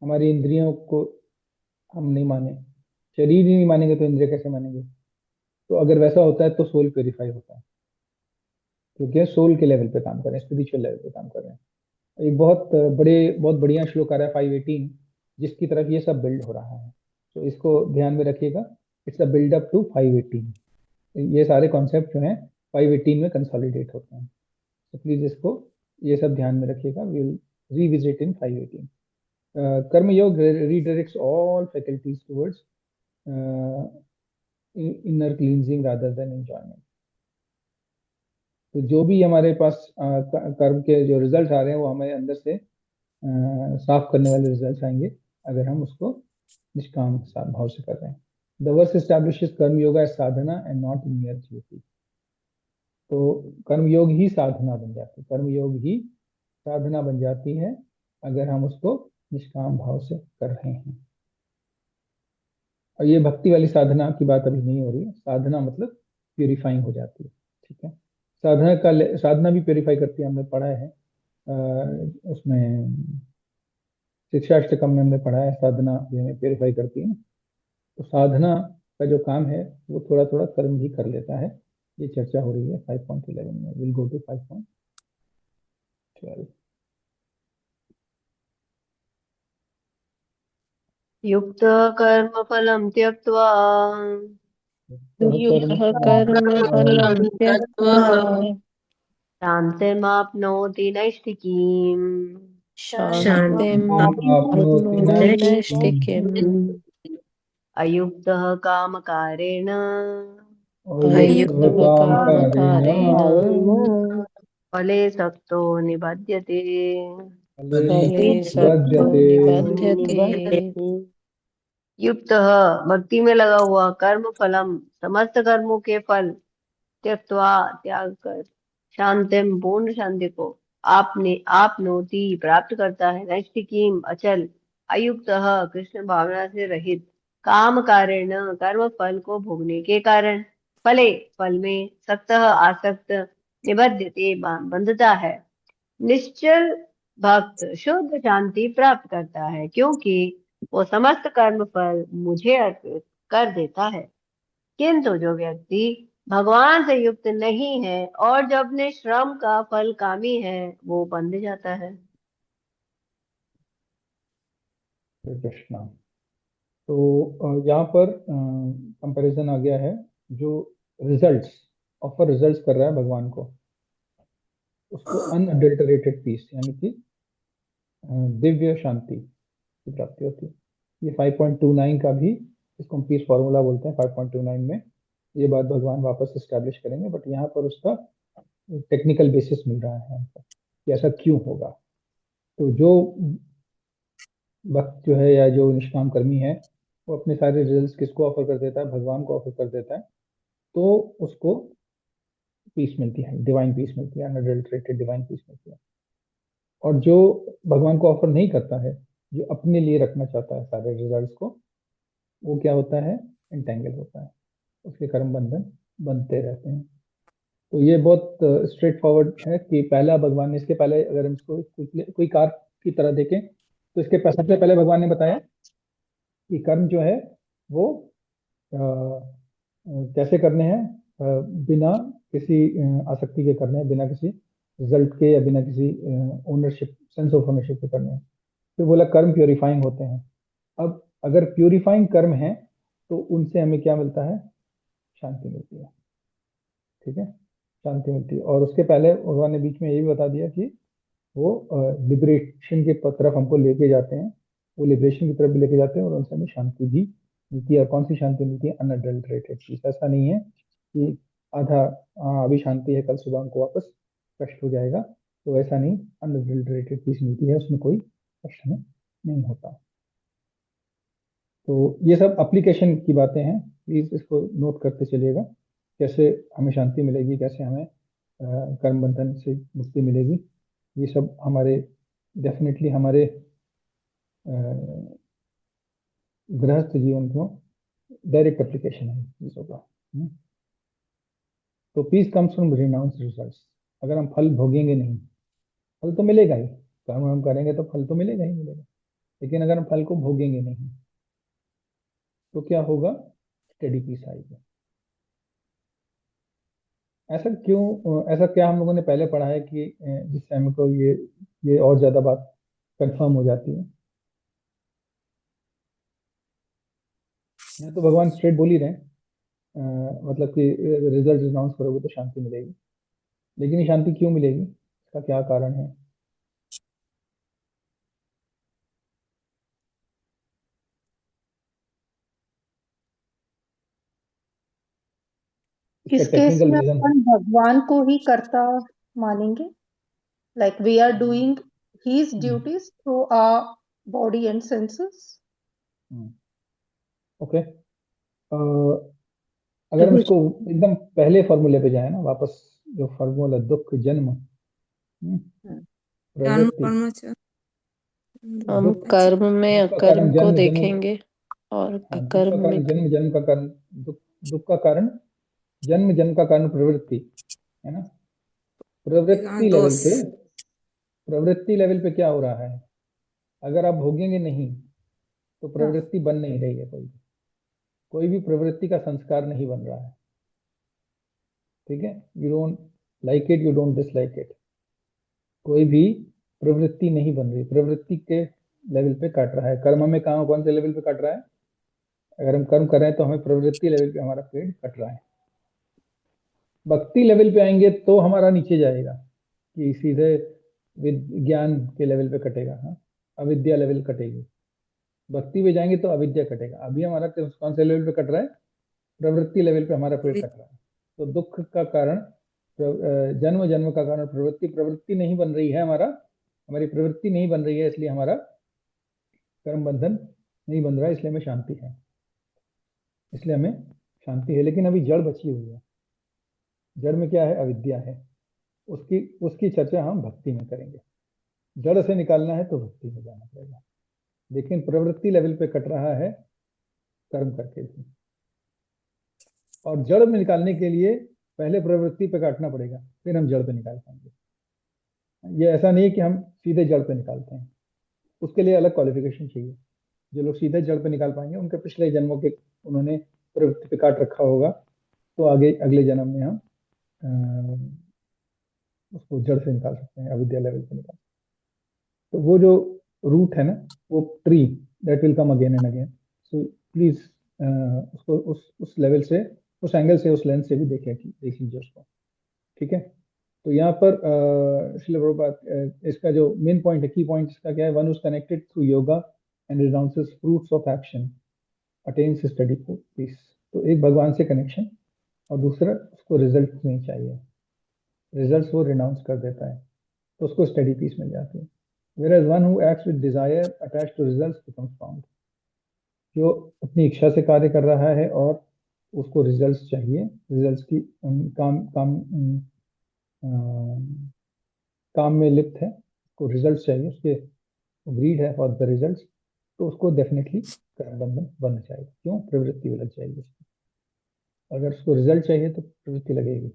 हमारी इंद्रियों को हम नहीं माने, शरीर ही नहीं मानेंगे तो इंद्रिय कैसे मानेंगे? तो अगर वैसा होता है तो सोल प्योरीफाई होता है, क्योंकि सोल के लेवल पे काम कर रहे हैं, स्पिरिचुअल लेवल पे काम कर रहे हैं। एक बहुत बढ़िया श्लोक आ रहा है 518, जिसकी तरफ ये सब बिल्ड हो रहा है। तो इसको ध्यान में रखिएगा। It's a build up to 518। ये सारे कॉन्सेप्ट जो हैं 518 में कंसोलिडेट होते हैं। तो प्लीज इसको, ये सब ध्यान में रखिएगा। विल रिविजिट इन 518। कर्म योग redirects all faculties towards inner cleansing rather than enjoyment। तो जो भी हमारे पास कर्म के जो रिजल्ट आ रहे हैं वो हमारे अंदर से साफ करने वाले रिजल्ट आएंगे, अगर हम उसको निष्काम भाव से कर रहे हैं। The verse establishes karma yoga as sadhana and not mere duty. तो कर्म योग ही साधना बन जाती है, कर्म योग ही साधना बन जाती है, अगर हम उसको निष्काम भाव से कर रहे हैं। और ये भक्ति वाली साधना की बात अभी नहीं हो रही है। साधना मतलब प्यूरिफाइंग हो जाती है। ठीक है। साधना भी प्यूरिफाई करती है, हमने पढ़ा है उसमें शिक्षाष्टकम में हमने पढ़ा है, साधना भी हमें प्योरीफाई करती है ना। तो साधना का जो काम है वो थोड़ा थोड़ा कर्म भी कर लेता है। ये चर्चा हो रही है 5.11 में। Will go to 5.12। युक्तः कर्मफलं त्यक्त्वा कर्म युक्तः कर्मफलं त्यक्त्वा शान्तिमाप्नोति नैष्ठिकीम्। शान्तिम् आपनोति आप्नोति नैष्ठिकीम्। नैष्ठिकीम्। अयुक्तः कामकारेण अयुक्तः अयुक्तः कामकारेण कामकारेण फले सक्तो निबध्यते। फले फले सक्तो बध्यते। निबध्यते। युक्तः भक्ति में लगा हुआ, कर्म फलम समस्त कर्मों के फल, त्यक्त्वा त्याग कर, शांतिम पूर्ण शांति को आपने आपनोति प्राप्त करता है, नैष्ठिकीम अचल, अयुक्त कृष्ण भावना से रहित, काम कारेण कर्म फल को भोगने के कारण, फले फल में, सक्त आसक्त, निबध्यते बंधता है, निश्चल भक्त शुद्ध शांति प्राप्त करता है, क्योंकि वो समस्त कर्म फल मुझे अर्पित कर देता है। किंतु जो व्यक्ति भगवान से युक्त नहीं है और जो अपने श्रम का फल कामी है, वो बंध जाता है। हरे कृष्णा। तो यहाँ पर कंपैरिजन आ गया है। जो रिजल्ट्स, ऑफर रिजल्ट्स कर रहा है भगवान को, उसको अनअडल्टरेटेड पीस यानी कि दिव्य शांति की प्राप्ति होती है। ये 5.29 का भी, इसको हम पीस फॉर्मूला बोलते हैं। 5.29 में ये बात भगवान वापस स्टैब्लिश करेंगे, बट यहाँ पर उसका टेक्निकल बेसिस मिल रहा है हमको कि ऐसा क्यों होगा। तो जो भक्त जो है या जो निष्काम कर्मी है, वो अपने सारे रिजल्ट्स किसको ऑफर कर देता है? भगवान को ऑफर कर देता है। तो उसको पीस मिलती है, डिवाइन पीस मिलती है, अनअडल्टरेटेड डिवाइन पीस मिलती है। और जो भगवान को ऑफर नहीं करता है, जो अपने लिए रखना चाहता है सारे रिजल्ट्स को, वो क्या होता है? एंटेंगल होता है, उसके कर्म बंधन बनते रहते हैं। तो ये बहुत स्ट्रेट फॉरवर्ड है कि पहला भगवान ने, इसके पहले अगर हम इसको कोई कार की तरह देखें, तो इसके सबसे पहले भगवान ने बताया कि कर्म जो है वो अ, कैसे करने हैं, बिना किसी आसक्ति के करने हैं, बिना किसी रिजल्ट के या बिना किसी ओनरशिप, सेंस ऑफ ओनरशिप के करने हैं। फिर बोला कर्म प्योरीफाइंग होते हैं। अब अगर प्योरीफाइंग कर्म है तो उनसे हमें क्या मिलता है? शांति मिलती है। ठीक है, शांति मिलती है। और उसके पहले भगवान ने बीच में ये भी बता दिया कि वो लिबरेशन की तरफ हमको लेके जाते हैं, वो लिबरेशन की तरफ भी लेके जाते हैं, और उनसे हमें शांति भी मिलती है। और कौन सी शांति मिलती है? Unadulterated piece. ऐसा नहीं है कि आधा अभी शांति है, कल सुबह हमको वापस कष्ट हो जाएगा। तो ऐसा नहीं, अनअडल्टरेटेड पीस मिलती है, उसमें कोई कष्ट हमें नहीं होता। तो ये सब एप्लीकेशन की बातें हैं, प्लीज इसको नोट करते चलिएगा। कैसे हमें शांति मिलेगी, कैसे हमें कर्म बंधन से मुक्ति मिलेगी, ये सब हमारे डेफिनेटली हमारे गृहस्थ जीवन को डायरेक्ट एप्लीकेशन है चीजों का। तो peace comes from renounce results. अगर हम फल भोगेंगे नहीं, फल तो मिलेगा ही, कर्म हम करेंगे तो फल तो मिलेगा ही मिलेगा। लेकिन अगर हम फल को भोगेंगे नहीं तो क्या होगा, स्टेडी पीस आएगी। ऐसा क्यों, ऐसा क्या हम लोगों ने पहले पढ़ा है कि जिससे हमको ये और ज्यादा बात कंफर्म हो जाती है। यहाँ तो भगवान स्ट्रेट बोल ही रहे हैं, मतलब कि रिजल्ट अनाउंस करोगे तो शांति मिलेगी। लेकिन ये शांति क्यों मिलेगी, इसका क्या कारण है? इसका इस केस टेक्निकल में रीजन है। अपन भगवान को ही कर्ता मानेंगे, like we are doing his duties through our body and senses. Okay, अगर हम इसको एकदम पहले फॉर्मूले पे जाए ना वापस, जो फॉर्मूला दुख जन्म जन्म प्रवृत्ति, कर्म च हम दुख कर्म में दुख का कारण अकर्म को जन्म जन्म, देखेंगे और हाँ, दुख का अकर्म में कारण जन्म, जन्म का कारण दुख, दुख का कारण जन्म, जन्म का कारण प्रवृत्ति, है ना। प्रवृत्ति लेवल दोष। पे, प्रवृत्ति लेवल पे क्या हो रहा है, अगर आप भोगेंगे नहीं तो प्रवृत्ति बन नहीं रही है, कोई भी प्रवृत्ति का संस्कार नहीं बन रहा है। ठीक है, you don't like it, you don't dislike it, कोई भी प्रवृत्ति नहीं बन रही, प्रवृत्ति के लेवल पे काट रहा है। कर्म में कहाँ कौन से लेवल पे काट रहा है, अगर हम कर्म कर रहे हैं तो हमें प्रवृत्ति लेवल पे हमारा पेड़ कट रहा है। भक्ति लेवल पे आएंगे तो हमारा नीचे जाएगा कि सीधे विज्ञान के लेवल पे कटेगा, हाँ, अविद्या लेवल कटेगी। भक्ति पे जाएंगे तो अविद्या कटेगा। अभी हमारा कौन से लेवल पे कट रहा है, प्रवृत्ति लेवल पे हमारा पेड़ कट रहा है। तो दुख का कारण जन्म, जन्म का कारण प्रवृत्ति, प्रवृत्ति नहीं बन रही है, हमारी प्रवृत्ति नहीं बन रही है, इसलिए हमारा कर्म बंधन नहीं बन रहा है, इसलिए हमें शांति है, इसलिए हमें शांति है। लेकिन अभी जड़ बची हुई है, जड़ में क्या है, अविद्या है, उसकी उसकी चर्चा हम भक्ति में करेंगे। जड़ से निकालना है तो भक्ति में जाना पड़ेगा, लेकिन प्रवृत्ति लेवल पे कट रहा है कर्म करके भी, और जड़ में निकालने के लिए पहले प्रवृत्ति पे काटना पड़ेगा, फिर हम जड़ पे निकाल पाएंगे। ये ऐसा नहीं कि हम सीधे जड़ पे निकालते हैं, उसके लिए अलग क्वालिफिकेशन चाहिए। जो लोग सीधे जड़ पे निकाल पाएंगे उनके पिछले जन्मों के उन्होंने प्रवृत्ति पे काट रखा होगा, तो आगे अगले जन्म में हम उसको जड़ से निकाल सकते हैं, अविद्या लेवल पे निकाल। तो वो जो रूट है ना, वो tree that will come again and again. So please उसको उस लेवल से, उस एंगल से, उस लेंस से भी देख लीजिए उसको। ठीक है, तो यहाँ पर श्रील प्रभुपाद इसका जो मेन पॉइंट है, की पॉइंट इसका क्या है, one is connected through yoga and renounces fruits of action attains steady peace. तो एक भगवान से कनेक्शन, और दूसरा उसको रिजल्ट नहीं चाहिए, रिजल्ट्स वो रिनाउंस कर देता है तो उसको स्टडी पीस मिल जाती है। Whereas one who acts with desire attached to results becomes bound। जो अपनी इच्छा से कार्य कर रहा है और उसको रिजल्ट्स चाहिए, रिजल्ट्स की काम में लिप्त है, उसको रिजल्ट्स चाहिए, उसके ग्रीड है फॉर द रिजल्ट्स, तो उसको डेफिनेटली कर्म बंधन बनना चाहिए। क्यों, प्रवृत्ति लग जाएगी उसकी। अगर उसको रिजल्ट चाहिए तो प्रवृत्ति लगेगी,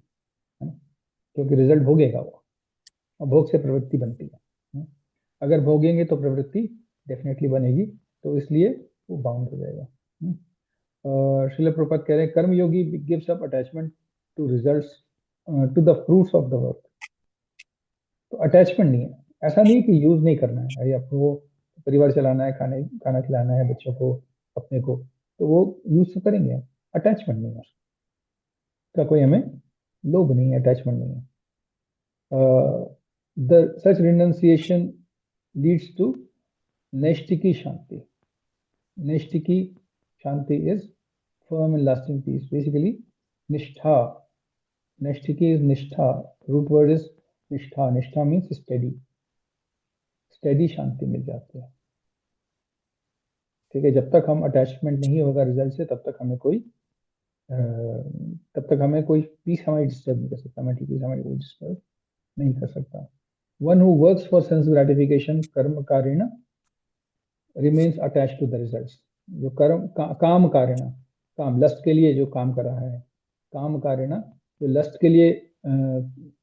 है ना, क्योंकि रिजल्ट भोगेगा वो, और भोग से प्रवृत्ति बनती है। अगर भोगेंगे तो प्रवृत्ति डेफिनेटली बनेगी, तो इसलिए वो बाउंड हो जाएगा। श्रील प्रभुपाद कह रहे हैं karma yogi gives up attachment to results, to the fruits of the work. तो अटैचमेंट नहीं है, ऐसा नहीं कि यूज नहीं करना है, अरे आपको परिवार चलाना है, खाना खिलाना है बच्चों को, अपने को, तो वो यूज तो करेंगे, अटैचमेंट नहीं है उसका, कोई हमें लोभ नहीं है, अटैचमेंट नहीं है। The such renunciation leads to Naishtiki Shanti. Naishtiki Shanti is firm and lasting peace. Basically, Nishtha. Naishtiki is Nishtha. Root word is Nishtha. Nishtha means steady. Steady Shanti मिल जाती है। ठीक है, जब तक हम अटैचमेंट नहीं होगा रिजल्ट से, तब तक हमें कोई पीस हमारी डिस्टर्ब नहीं कर सकता, मेंटल पीस हमारी कोई डिस्टर्ब नहीं कर सकता। One who works for sense gratification, कर्म कारिण remains attach to the results. जो काम कारिणा, काम लस्ट के लिए जो काम कर रहा है, काम कारिणा जो लस्ट के लिए,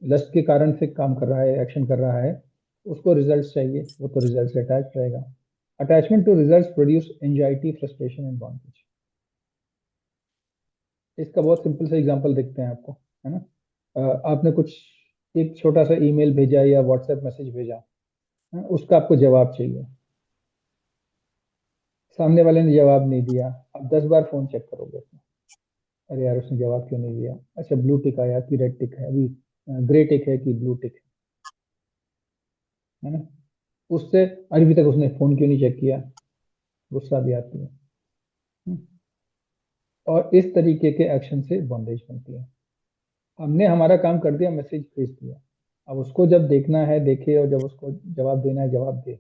लस्ट के कारण से काम कर रहा है, एक्शन कर रहा है, उसको रिजल्ट्स चाहिए, वो तो रिजल्ट से अटैच रहेगा। Attachment to results produce anxiety, frustration and bondage. इसका बहुत सिंपल सा एग्जांपल देखते हैं आपको, है ना। आपने कुछ एक छोटा सा ईमेल भेजा या व्हाट्सएप मैसेज भेजा, उसका आपको जवाब चाहिए, सामने वाले ने जवाब नहीं दिया, आप 10 बार फोन चेक करोगे उसमें, अरे यार उसने जवाब क्यों नहीं दिया, अच्छा ब्लू टिक आया कि रेड टिक है, अभी ग्रे टिक है कि ब्लू टिक है ना। उससे अभी तक उसने फोन क्यों नहीं चेक किया, गुस्सा भी आती है। हम्म, और इस तरीके के एक्शन से बॉन्डेज बनती है। हमने हमारा काम कर दिया, मैसेज भेज दिया, अब उसको जब देखना है देखे, और जब उसको जवाब देना है जवाब दे।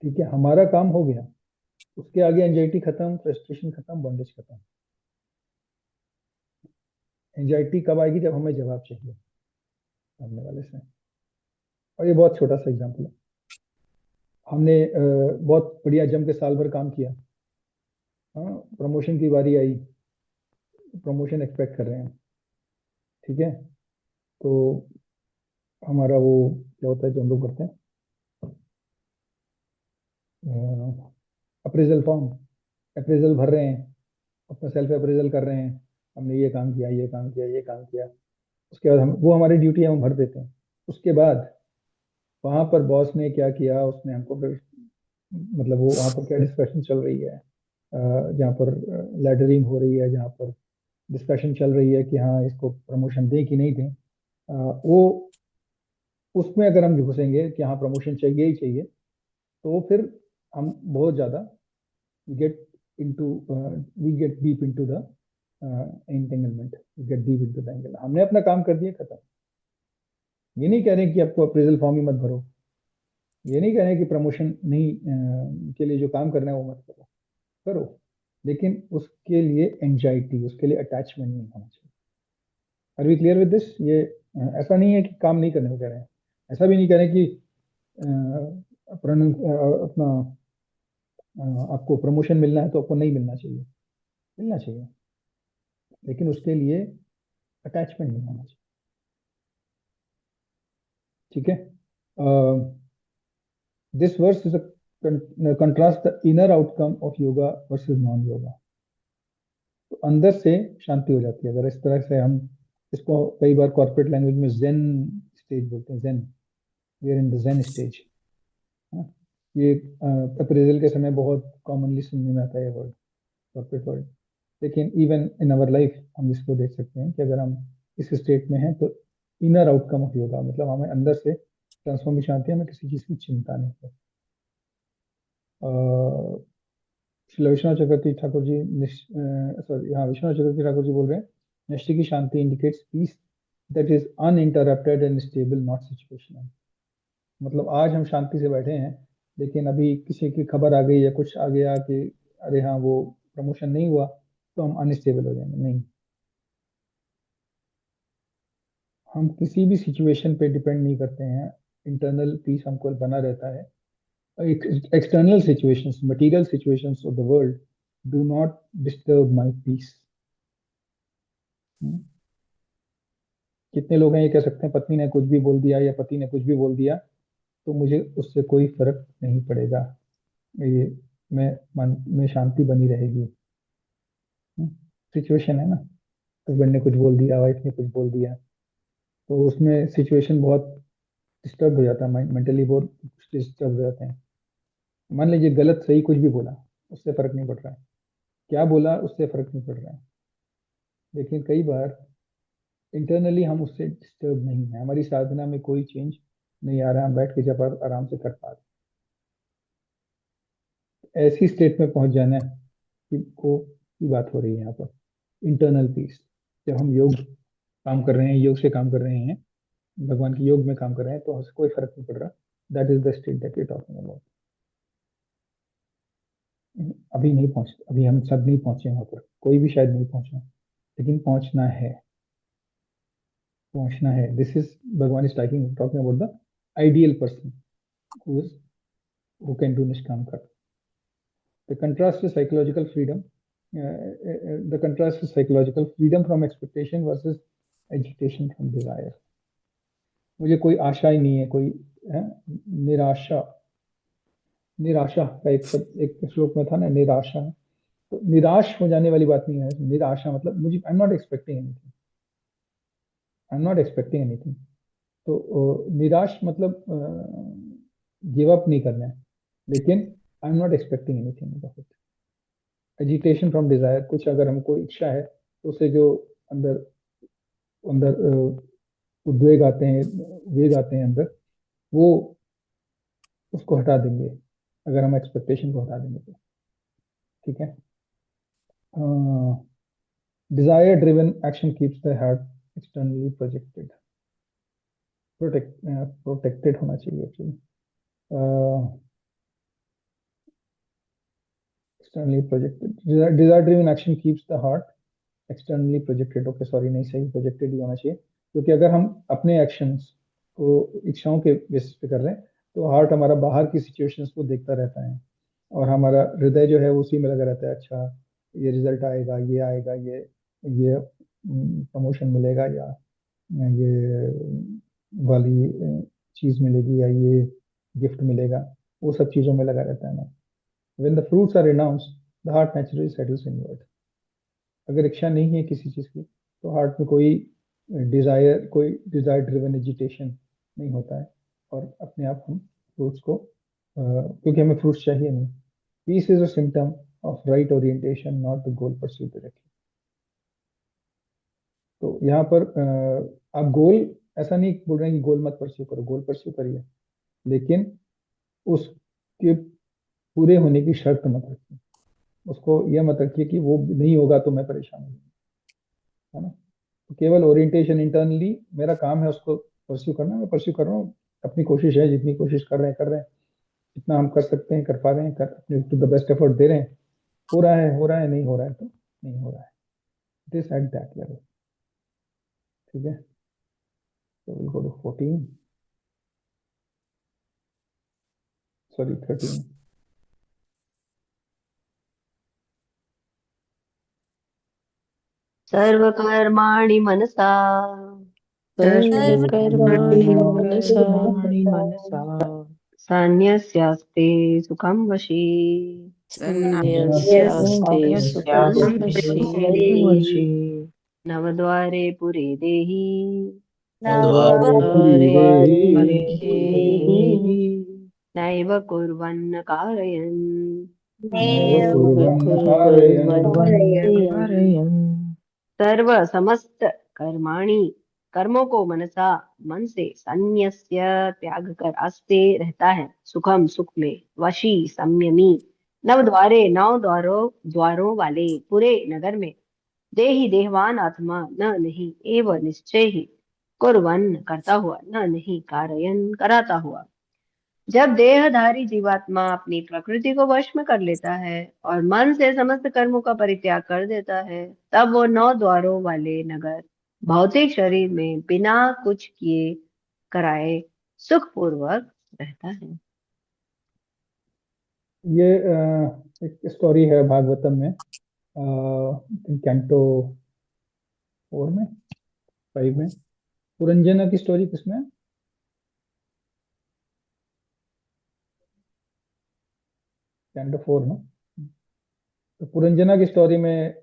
ठीक है, हमारा काम हो गया, उसके आगे एंजाइटी खत्म, फ्रस्ट्रेशन खत्म, बॉन्डेज खत्म। एंजाइटी कब आएगी, जब हमें जवाब चाहिए सामने वाले से। और ये बहुत छोटा सा एग्जांपल है। हमने बहुत बढ़िया जम के साल भर काम किया, हाँ, प्रमोशन की बारी आई, प्रमोशन एक्सपेक्ट कर रहे हैं, ठीक है। तो हमारा वो क्या होता है जो हम लोग करते हैं, अप्रेजल फॉर्म, अप्रेजल भर रहे हैं, अपना सेल्फ अप्रेजल कर रहे हैं, हमने ये काम किया, ये काम किया, ये काम किया। उसके बाद हम, वो हमारी ड्यूटी है, हम भर देते हैं। उसके बाद वहां पर बॉस ने क्या किया, उसने हमको फिर, मतलब वो वहां पर क्या डिस्कशन चल रही है, जहाँ पर लैडरिंग हो रही है, जहाँ पर डिस्कशन चल रही है कि हाँ इसको प्रमोशन दें कि नहीं दें, वो उसमें अगर हम घुसेंगे कि हाँ प्रमोशन चाहिए ही चाहिए, तो फिर हम बहुत ज़्यादा get into we get deep into the entanglement, get deep into the angle. हमने अपना काम कर दिया, खत्म। ये नहीं कह रहे कि आपको अप्रेजल फॉर्म ही मत भरो, ये नहीं कह रहे कि प्रमोशन नहीं के लिए जो काम करना है वो मत करो, करो, लेकिन उसके लिए एंजाइटी, उसके लिए अटैचमेंट नहीं होना चाहिए। Are we clear with this? ये ऐसा नहीं है कि काम नहीं करने को कह रहे हैं, ऐसा भी नहीं कह रहे कि अपना आपको प्रमोशन मिलना है तो आपको नहीं मिलना चाहिए, मिलना चाहिए, लेकिन उसके लिए अटैचमेंट नहीं होना चाहिए। ठीक है, this verse is a contrast the inner outcome of yoga versus non yoga. तो अंदर से शांति हो जाती है अगर इस तरह से हम इसको, कई बार कॉर्पोरेट लैंग्वेज में जेन स्टेज बोलते हैं, zen, we are in the zen stage. ये अप्रेजल के समय बहुत कॉमनली सुनने में आता है ये वर्ड, कॉर्पोरेट वर्ड। लेकिन इवन इन आवर लाइफ हम इसको देख सकते हैं कि अगर हम इस स्टेट में हैं तो इनर आउटकम ऑफ योगा, मतलब हमें अंदर से ट्रांसफॉर्मेशन आती है, हमें किसी चीज़ की चिंता नहीं है। श्री विश्वनाथ चक्रवर्ती ठाकुर जी, सॉरी हाँ, विश्वनाथ चक्रवर्ती ठाकुर जी बोल रहे हैं, निश्चय की शांति indicates peace that is uninterrupted and stable, not situational. मतलब आज हम शांति से बैठे हैं, लेकिन अभी किसी की खबर आ गई या कुछ आ गया कि अरे हाँ वो प्रमोशन नहीं हुआ, तो हम अनस्टेबल हो जाएंगे, नहीं। हम किसी भी सिचुएशन पे डिपेंड नहीं करते हैं, इंटरनल पीस हमको बना रहता है। External situations, material situations of the world do not disturb my peace. कितने लोग हैं ये कह सकते हैं पत्नी ने कुछ भी बोल दिया या पति ने कुछ भी बोल दिया तो मुझे उससे कोई फर्क नहीं पड़ेगा, ये मैं मन में शांति बनी रहेगी। सिचुएशन है ना, हस्बैंड ने कुछ बोल दिया, वाइफ ने कुछ बोल दिया, तो उसमें सिचुएशन बहुत डिस्टर्ब हो जाता है, मेंटली बहुत डिस्टर्ब हो जाते हैं। मान लीजिए गलत सही कुछ भी बोला, उससे फर्क नहीं पड़ रहा है, क्या बोला उससे फर्क नहीं पड़ रहा है, लेकिन कई बार इंटरनली हम उससे डिस्टर्ब नहीं है, हमारी साधना में कोई चेंज नहीं आ रहा, हम बैठ के जब आराम से कर पा रहे। ऐसी स्टेट में पहुंच जाना है की बात हो रही है यहाँ पर, इंटरनल पीस। जब हम योग काम कर रहे हैं, योग से काम कर रहे हैं, भगवान के योग में काम कर रहे हैं, तो उससे कोई फर्क नहीं पड़ रहा। That is the state that we talking about. अभी नहीं पहुंच, अभी हम सब नहीं पहुंचे वहां पर, कोई भी शायद नहीं पहुंचा, लेकिन पहुंचना है, पहुंचना है। दिस इज, भगवान is talking talking about the ideal person who can do निष्काम कर्म। The contrast is psychological freedom. The contrast is psychological freedom from expectation versus agitation from desire. मुझे कोई आशा ही नहीं है, कोई है, निराशा, निराशा का एक शब्द एक श्लोक में था ना, निराशा। तो निराश हो जाने वाली बात नहीं है, निराशा मतलब मुझे I am not expecting anything. तो निराश मतलब गिव अप नहीं करना है, लेकिन I am not expecting anything of it. Agitation from Dzire, कुछ अगर हमको इच्छा है तो उसे जो अंदर अंदर उद्वेग आते हैं, वेग आते हैं अंदर, वो उसको हटा देंगे अगर हम एक्सपेक्टेशन को हटा देंगे तो। ठीक है। Desire driven action keeps the heart externally protected होना चाहिए actually. Externally projected, desire driven action keeps the heart externally projected. Okay sorry, नहीं, सही प्रोजेक्टेड ही होना चाहिए, क्योंकि अगर हम अपने एक्शंस को इच्छाओं के बेसिस पे कर रहे हैं तो हार्ट हमारा बाहर की सिचुएशंस को देखता रहता है, और हमारा हृदय जो है वो उसी में लगा रहता है। अच्छा, ये रिजल्ट आएगा, ये आएगा, ये प्रमोशन मिलेगा, या ये वाली चीज मिलेगी, या ये गिफ्ट मिलेगा, वो सब चीजों में लगा रहता है ना। When the fruits are renounced, the heart naturally settles inward. अगर इच्छा नहीं है किसी चीज की तो हार्ट में कोई डिजायर ड्रिवन एजिटेशन नहीं होता है, और अपने आप हम फ्रूट्स को क्योंकि हमें फ्रूट्स चाहिए नहीं। Peace is a symptom of right orientation, not the goal pursue directly. तो यहाँ पर आप गोल, ऐसा नहीं बोल रहे हैं कि गोल मत परस्यू करो, गोल परस्यू करिए, लेकिन उसके पूरे होने की शर्त मत रखिए। उसको यह मत रखिए कि वो नहीं होगा तो मैं परेशान हूँ, है ना। तो केवल ओरिएंटेशन इंटरनली मेरा काम है, उसको परस्यू करना, मैं परस्यू कर रहा हूँ, अपनी कोशिश है, जितनी कोशिश कर रहे हैं, जितना हम कर सकते हैं कर पा रहे हैं, कर अपने टू द बेस्ट एफर्ट दे रहे हैं। हो रहा है, नहीं हो रहा है तो नहीं हो रहा है। This at that level. ठीक है। तो विल गो टू 14, सॉरी 13। सर्वकर्माणि मनसा सर्वकर्माणि मनसा सर्वकर्माणि मनसा सन्न्यस्यास्ते सुखं वशी। संन्यस्यास्ते सुखं सन्न्यस्यास्ते वशी। सुखं वशी। नवद्वारे पुरे देहि नवद्वारे पुरी नवद्वारे देहि, द्वारे देहि देहि नैव कुर्वन्न कारयन्। नैव नैव कुर्वन्न कारयन्। कुर्वन् कारयन्। सर्व समस्त कर्माणि, कर्मों को मनसा, मन से, संन्यस्य त्याग कर, आस्ते रहता है, सुखम सुख में, वशी संयमी, नव द्वारे नौ द्वारों वाले पूरे नगर में, देही देहवान आत्मा, न नहीं, एव निश्चय ही, कुर्वन करता हुआ, न नहीं, कारयन कराता हुआ। जब देहधारी जीवात्मा अपनी प्रकृति को वश में कर लेता है और मन से समस्त कर्मों का परित्याग कर देता है, तब वो नौ द्वारों वाले नगर भौतिक शरीर में बिना कुछ किए कराए सुखपूर्वक रहता है। ये एक स्टोरी है भागवतम में, कैंटो 4 में, 5 में। पुरंजना की स्टोरी किसमें है? कैंटो 4 में। तो पुरंजना की स्टोरी में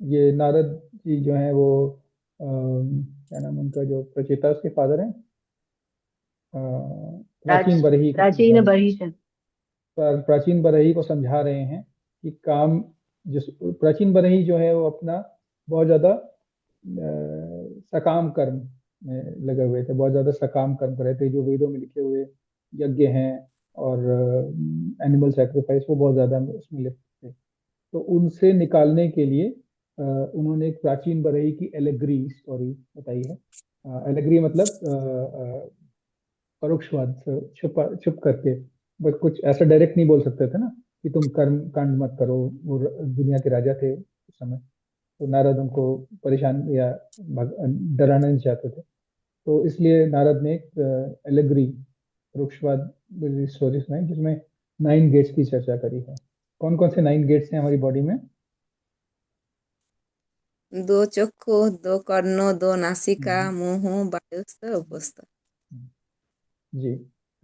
ये नारद जी जो हैं वो क्या नाम उनका, जो प्रचेता उसके फादर हैं, प्राचीन बरही को समझा प्राचीन रहे हैं। बहिष्ठ। प्राचीन बरही को समझा रहे हैं कि काम, जिस प्राचीन बरही जो है वो अपना बहुत ज्यादा सकाम कर्म में लगे हुए थे, बहुत ज्यादा सकाम कर्म कर रहे थे, जो वेदों में लिखे हुए यज्ञ हैं और एनिमल सेक्रीफाइस, वो बहुत ज्यादा उसमें लिखे थे। तो उनसे निकालने के लिए उन्होंने एक प्राचीन बरही की एलेग्री स्टोरी बताई है। एलेग्री मतलब परोक्षवाद से छुप करके, बट कुछ ऐसा डायरेक्ट नहीं बोल सकते थे ना कि तुम कर्म कांड मत करो। वो दुनिया के राजा थे उस समय, तो नारद उनको परेशान या डराना नहीं चाहते थे। तो इसलिए नारद ने एक एलेग्री, परोक्षवाद स्टोरी सुनाई, जिसमें 9 गेट्स की चर्चा करी है। कौन कौन से 9 गेट्स हैं हमारी बॉडी में? दो चक्षु, दो कर्ण, दो नासिका, हम्म, मुंह, बायुस्थ, उपस्थ। जी।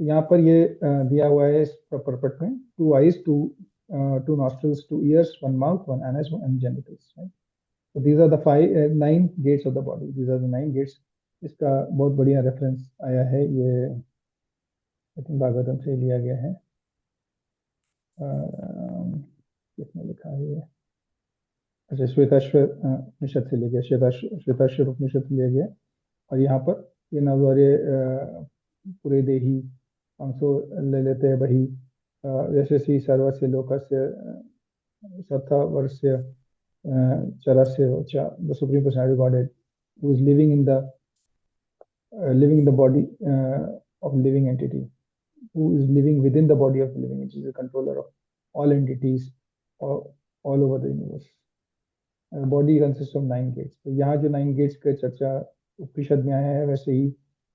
तो यहाँ पर ये दिया हुआ है इस परपट में, 2 eyes, 2 nostrils, 2 ears, 1 mouth, 1 anus, 1 genitals, right? So these are the 9 gates of the body. These are the 9 gates. इसका बहुत बढ़िया रेफरेंस आया है, ये आई थिंक भागवतम से लिया गया है। किसने लिखा है ये? अच्छा, श्वेताश्वर उपनिषद से लिया गया, श्वेताश्वर उपनिषद से लिया गया। और यहाँ पर ये नवद्वारे पूरे देही अंशो ले लेते हैं वही यशस्वी सर्वस्य लोकस्य सत्तावर्ष्य charasya cha, the supreme personality Godhead, who is living in the body of living entity, who is living within the body of the living entity, the controller of all entities all over the universe. Body consists of 9 gates. तो यहाँ जो 9 gates का चर्चा उपनिषद में आया है, वैसे ही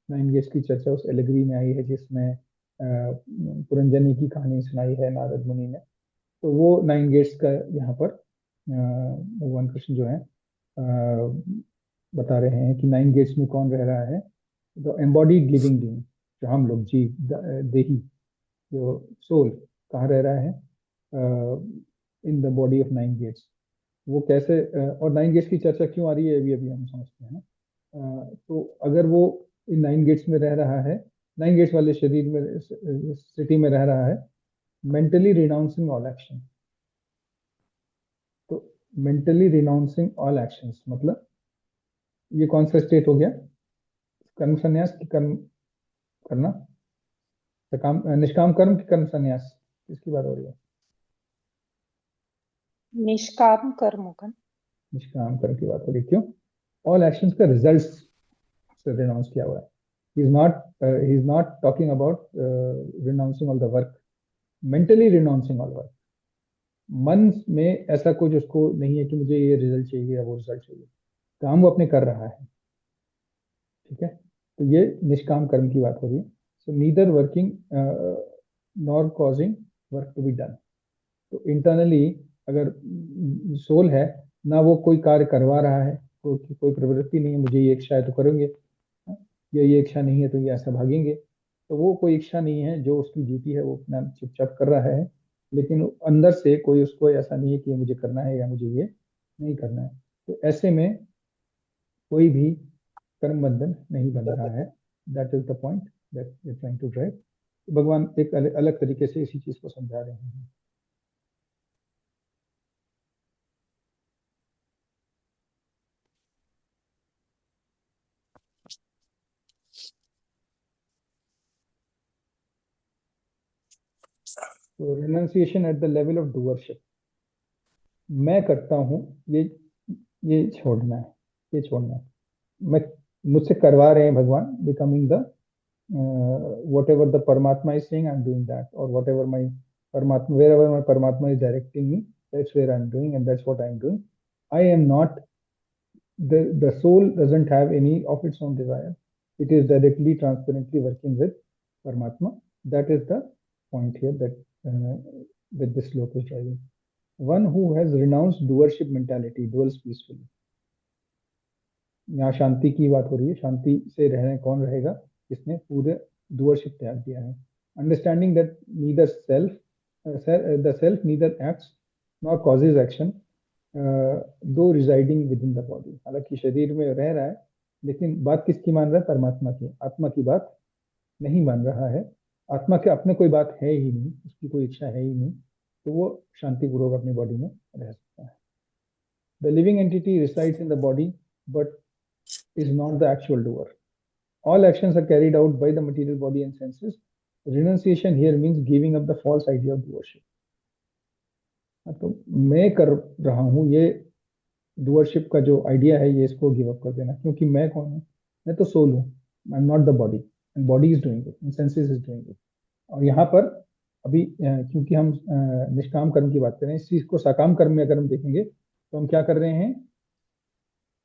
9 gates की चर्चा उस एलेगरी में आई है जिसमें पुरंजनी की कहानी सुनाई है नारद मुनि ने। तो वो 9 gates का यहाँ पर भगवान कृष्ण जो है बता रहे हैं कि 9 gates में कौन रह रहा है। द एम्बॉडीड लिविंग बीइंग, जो हम लोग जीव देही, जो सोल कहाँ रह रहा है, इन द बॉडी ऑफ 9 gates। वो कैसे और 9 gates की चर्चा क्यों आ रही है अभी हम समझते हैं। तो अगर वो इन 9 gates में रह रहा है, 9 gates वाले शरीर में सिटी में रह रहा है, मेंटली रिनाउंसिंग ऑल एक्शन। तो मेंटली रिनाउंसिंग ऑल एक्शंस मतलब ये कौन सा स्टेट हो गया? कर्म संन्यास की कर्म करना, काम निष्काम कर्म की कर्म संन्यास, किसकी बात हो रही है? निष्काम कर्म का, निष्काम कर्म की बात हो रही है। क्यों? ऑल एक्शंस का रिजल्ट्स से रिनाउंस किया हुआ है। he is not talking about renouncing all the work, mentally renouncing all work। मन में ऐसा कुछ उसको नहीं है कि मुझे ये रिजल्ट चाहिए या वो रिजल्ट चाहिए, काम वो अपने कर रहा है। ठीक है, तो ये निष्काम कर्म की बात हो रही है। So neither working nor causing work to be done. तो इंटरनली अगर सोल है ना, वो कोई कार्य करवा रहा है, कोई प्रवृत्ति नहीं है, मुझे ये इच्छा है तो करेंगे, या ये इच्छा नहीं है तो ये ऐसा भागेंगे। तो वो कोई इच्छा नहीं है, जो उसकी ड्यूटी है वो अपना चुपचाप कर रहा है, लेकिन अंदर से कोई उसको ऐसा नहीं है कि ये मुझे करना है या मुझे ये नहीं करना है। तो ऐसे में कोई भी कर्म बंधन नहीं बन रहा है। That is the point that we are trying to drive. भगवान एक अलग तरीके से इसी चीज को समझा रहे हैं। तो renunciation at the level of doership, मैं करता हूँ, ये छोड़ना है, ये छोड़ना है। मैं मुझसे करवा रहे हैं भगवान, becoming the whatever the Paramatma is saying, I'm doing that, or whatever my Paramatma, wherever my Paramatma is directing me, that's where I'm doing, and that's what I'm doing. I am not, the soul doesn't have any of its own desire. It is directly, transparently working with Paramatma. That is the point here that this sloka is driving. One who has renounced doership mentality dwells peacefully. यहाँ शांति की बात हो रही है। शांति से रहने कौन रहेगा? इसने पूरे डूअरशिप त्याग दिया है। Understanding that neither the self neither acts nor causes action though residing within the body. हालांकि शरीर में रह रहा है, लेकिन बात किसकी मान रहा है? परमात्मा की। आत्मा की बात नहीं मान रहा है। आत्मा के अपने कोई बात है ही नहीं, उसकी कोई इच्छा है ही नहीं, तो वो शांतिपूर्वक अपनी बॉडी में रह सकता है। The living entity resides in the body but is not the actual doer. All actions are carried out by the material body and senses. Renunciation here means giving up the false idea of doership. तो मैं कर रहा हूँ, ये doership का जो idea है, ये इसको गिव अप कर देना। क्योंकि मैं कौन हूँ? मैं तो सोल हूँ। I am not the body, and body is doing it, and senses is doing it. और यहाँ पर अभी क्योंकि हम निष्काम कर्म की बात करें, इस चीज को सकाम कर्म में अगर हम देखेंगे तो हम क्या कर रहे हैं?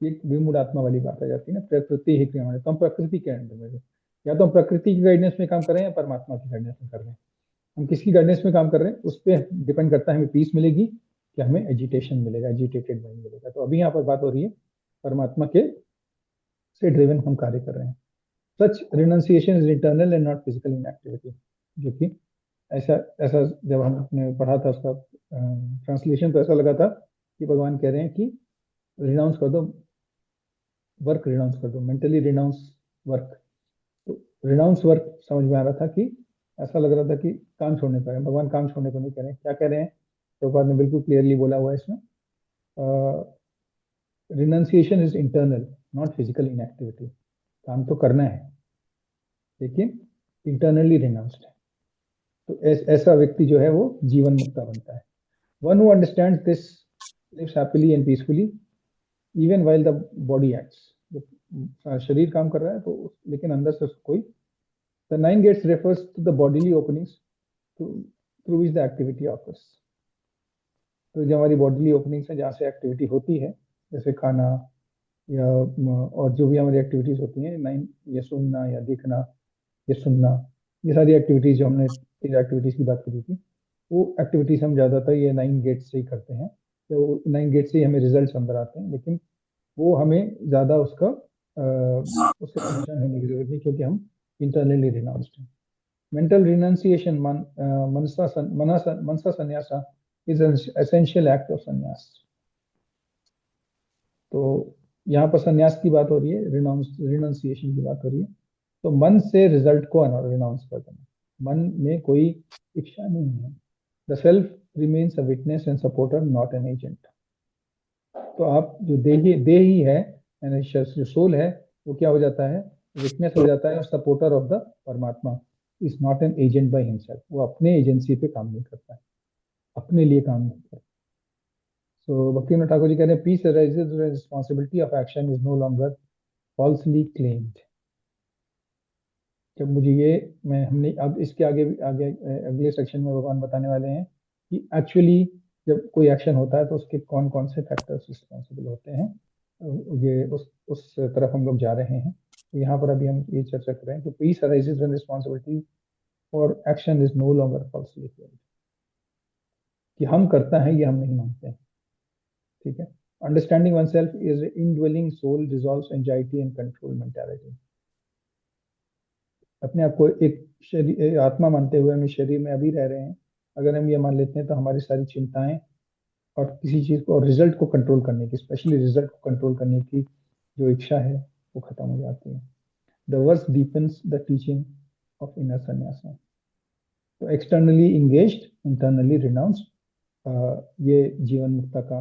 एक विमूढ़ आत्मा वाली बात आ जाती है ना, प्रकृति ही क्रिया। तो हम प्रकृति के अंडर में, या तो हम प्रकृति की गाइडेंस में काम कर रहे हैं या परमात्मा की गाइडेंस में कर रहे हैं। हम किसकी गाइडेंस में काम कर रहे हैं उस पर डिपेंड करता है हमें पीस मिलेगी कि हमें एजिटेशन मिलेगा, एजिटेटेड माइंड मिलेगा। तो अभी यहाँ पर बात हो रही है परमात्मा के से ड्रिवन हम कार्य कर रहे हैं। Such renunciation is internal and not physical inactivity, जो कि ऐसा ऐसा जब हमने पढ़ा था उसका ट्रांसलेशन, तो ऐसा लगा था कि भगवान कह रहे हैं कि रिनाउंस कर दो वर्क, रिनाउंस कर दो, मेंटली रिनाउंस वर्क। तो रिनाउंस वर्क समझ में आ रहा था कि ऐसा लग रहा था कि काम छोड़ने का है, भगवान काम छोड़ने को नहीं कह रहे हैं। क्या कह रहे हैं? प्रभुपाद ने बिल्कुल क्लियरली बोला हुआ है इसमें, renunciation is internal not physical inactivity. काम तो करना है लेकिन इंटरनली रिनाउंस्ड है। तो ऐसा व्यक्ति जो है वो जीवन मुक्ता बनता है। One who understands this lives happily and peacefully even while the body acts. शरीर काम कर रहा है तो लेकिन अंदर से कोई, the 9 gates refers to the bodily openings through which the activity occurs। तो जो हमारी बॉडीली ओपनिंग्स है जहाँ से एक्टिविटी होती है, जैसे खाना या और जो भी हमारी एक्टिविटीज होती हैं, 9, ये सुनना या देखना, ये सुनना, ये सारी एक्टिविटीज जो हमने 3 एक्टिविटीज की बात करी थी, वो एक्टिविटीज हम ज़्यादातर ये 9 गेट्स से ही करते हैं। तो 9 गेट्स से ही हमें रिजल्ट्स अंदर आते हैं, लेकिन वो हमें ज़्यादा उससे परेशान होने की जरूरत नहीं, क्योंकि हम इंटरनली रिनाउंस्ड हैं। Mental renunciation Mansa संन्यासा is an essential act of संन्यास। तो यहाँ पर संन्यास की बात हो रही है, रिनाउंसिएशन की बात हो रही है। तो मन से रिजल्ट को रिनाउंस कर देना, मन में कोई इच्छा नहीं है। The self remains a witness and supporter not an agent. तो आप जो देही है यानी जो सोल है, वो क्या हो जाता है? विटनेस हो जाता है, सपोर्टर ऑफ द परमात्मा। Is not an agent by himself. वो अपने एजेंसी पे काम नहीं करता है, अपने लिए काम नहीं करता। सो भक्तिविनोद ठाकुर जी कह रहे हैं, peace arises when responsibility of action is no longer falsely claimed. जब मुझे ये हमने अब इसके आगे अगले सेक्शन में भगवान बताने वाले हैं कि एक्चुअली जब कोई एक्शन होता है तो उसके कौन कौन से फैक्टर्स रिस्पॉन्सिबल होते हैं। ये उस तरफ हम लोग जा रहे हैं। यहाँ पर अभी हम ये चर्चा कर रहे हैं कि peace arises when responsibility for action is no longer falsely claimed, कि हम करता है ये हम नहीं मानते हैं। ठीक है। Understanding one self is indwelling soul dissolves anxiety and control mentality. अपने आप को एक शरीर आत्मा मानते हुए हम इस शरीर में अभी रह रहे हैं, अगर हम ये मान लेते हैं तो हमारी सारी चिंताएं और किसी चीज को और रिजल्ट को कंट्रोल करने की, स्पेशली रिजल्ट को कंट्रोल करने की जो इच्छा है वो खत्म हो जाती है। The verse deepens the teaching of inner sannyasa. तो एक्सटर्नली इंगेज्ड, इंटरनली रिनाउंस्ड, ये जीवन मुक्ता का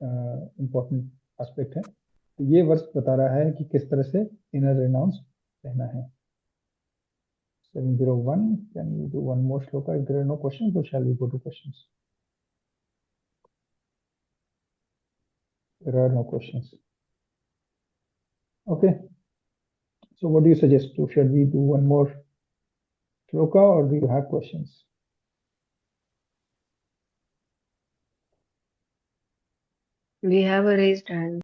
इम्पोर्टेंट एस्पेक्ट है। तो ये वर्ष बता रहा है कि किस तरह से इनर रिनाउंस रहना है। 701, can we do one more shloka? If there are no questions, so shall we go to questions? There are no questions. Okay. So what do you suggest? Should we do one more shloka or do you have questions? We have a raised hand.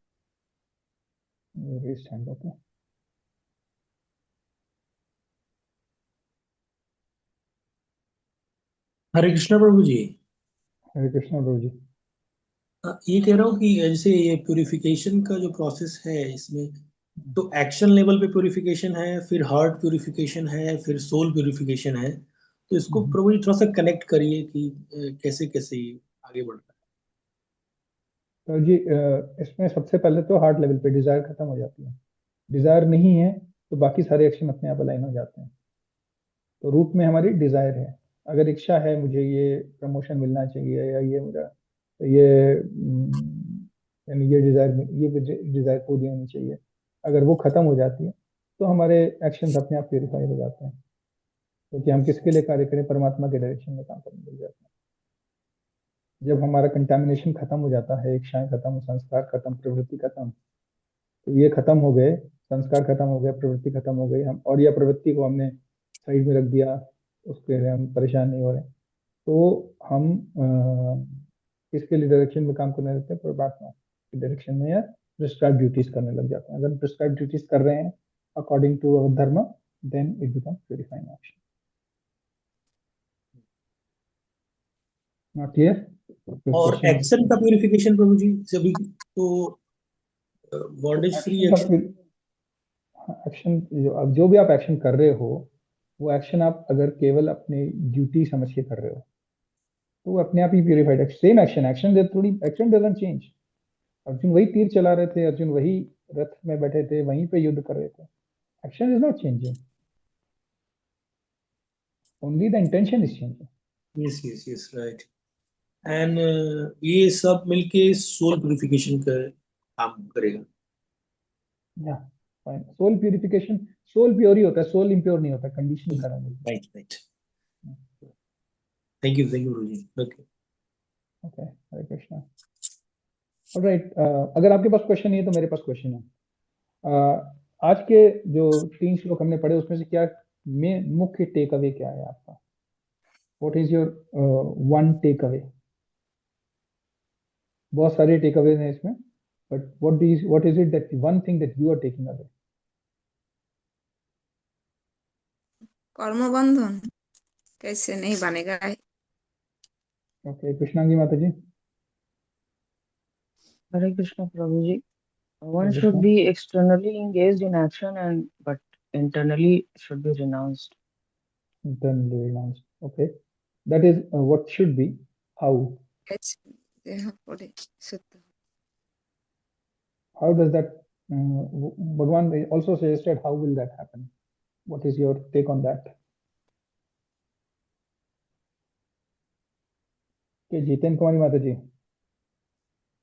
Raised hand, okay. हरे कृष्णा प्रभु जी। हरे कृष्णा प्रभु जी। ये कह रहा हूँ कि जैसे ये purification का जो process है इसमें, तो एक्शन लेवल पे प्यूरिफिकेशन है, फिर हार्ट प्यूरिफिकेशन है, फिर सोल प्यूरिफिकेशन है। तो इसको प्रभु जी थोड़ा सा कनेक्ट करिए कि कैसे कैसे ये आगे बढ़ता है। तो जी इसमें सबसे पहले तो हार्ट लेवल पे डिजायर खत्म हो जाती है। डिजायर नहीं है तो बाकी सारे एक्शन अपने आप अलाइन हो जाते हैं। तो रूट में हमारी डिजायर है। अगर इच्छा है मुझे ये प्रमोशन मिलना चाहिए या ये मेरा ये यानी ये डिजायर पूरी होनी चाहिए, अगर वो खत्म हो जाती है तो हमारे एक्शंस अपने आप प्यूरिफाई हो जाते हैं, क्योंकि हम किसके लिए कार्य करें? परमात्मा के डायरेक्शन में काम करने लग जाते हैं। जब हमारा कंटामिनेशन खत्म हो जाता है, इच्छाएं खत्म, संस्कार खत्म, प्रवृत्ति खत्म, तो ये खत्म हो गए, संस्कार खत्म हो गए, प्रवृत्ति खत्म हो गई, हम और यह प्रवृत्ति को हमने साइड में रख दिया, उसके लिए हम परेशान नहीं हो रहे, तो हम किसके लिए डायरेक्शन में काम करने लगते हैं? परमात्मा की डायरेक्शन में या प्रिस्क्राइब ड्यूटीज करने लग जाते हैं। अगर प्रिस्क्राइब ड्यूटीज कर रहे हैं according to our dharma, then it becomes purifying action. Not clear? और एक्शन का प्यूरिफिकेशन प्रभु जी सभी तो बॉन्डेज फ्री एक्शन। एक्शन जो भी आप एक्शन कर रहे हो, वो एक्शन आप अगर केवल अपनी ड्यूटी समझ के कर रहे हो तो वो अपने आप ही प्यूरिफाइड है। सेम एक्शन एक्शन थोड़ी एक्शन डजंट चेंज। अर्जुन वही तीर चला रहे थे, अर्जुन वही रथ में बैठे थे, वहीं पे युद्ध कर रहे थे। Action is not changing, only the intention is changing. Yes yes yes right. And ये सब मिलके सोल प्यूरिफिकेशन का काम करेगा। Yeah fine. Soul purification, soul pure ही होता है, सोल इम्प्योर नहीं होता, कंडीशनिंग खराब होती right right. Thank you guruji. Okay है। ओके, हरे कृष्णा। ऑलराइट, अगर आपके पास क्वेश्चन नहीं है तो मेरे पास क्वेश्चन है। आज के जो 3 श्लोक हमने पढ़े उसमें से क्या में मुख्य टेक अवे क्या है आपका? What is your one take away? बहुत सारे टेक अवे हैं इसमें, but what is it that one thing that you are taking away? कर्म बंधन कैसे नहीं बनेगा। ओके, कृष्णांगी माता जी। Hare Krishna, Prabhuji. One Hare should Krishna. be externally engaged in action and but internally should be renounced. Internally renounced. Okay, that is what should be. How? देह पड़े शुद्ध। How does that? Bhagwan also suggested. How will that happen? What is your take on that? Okay, Jitendra कुमारी माता जी।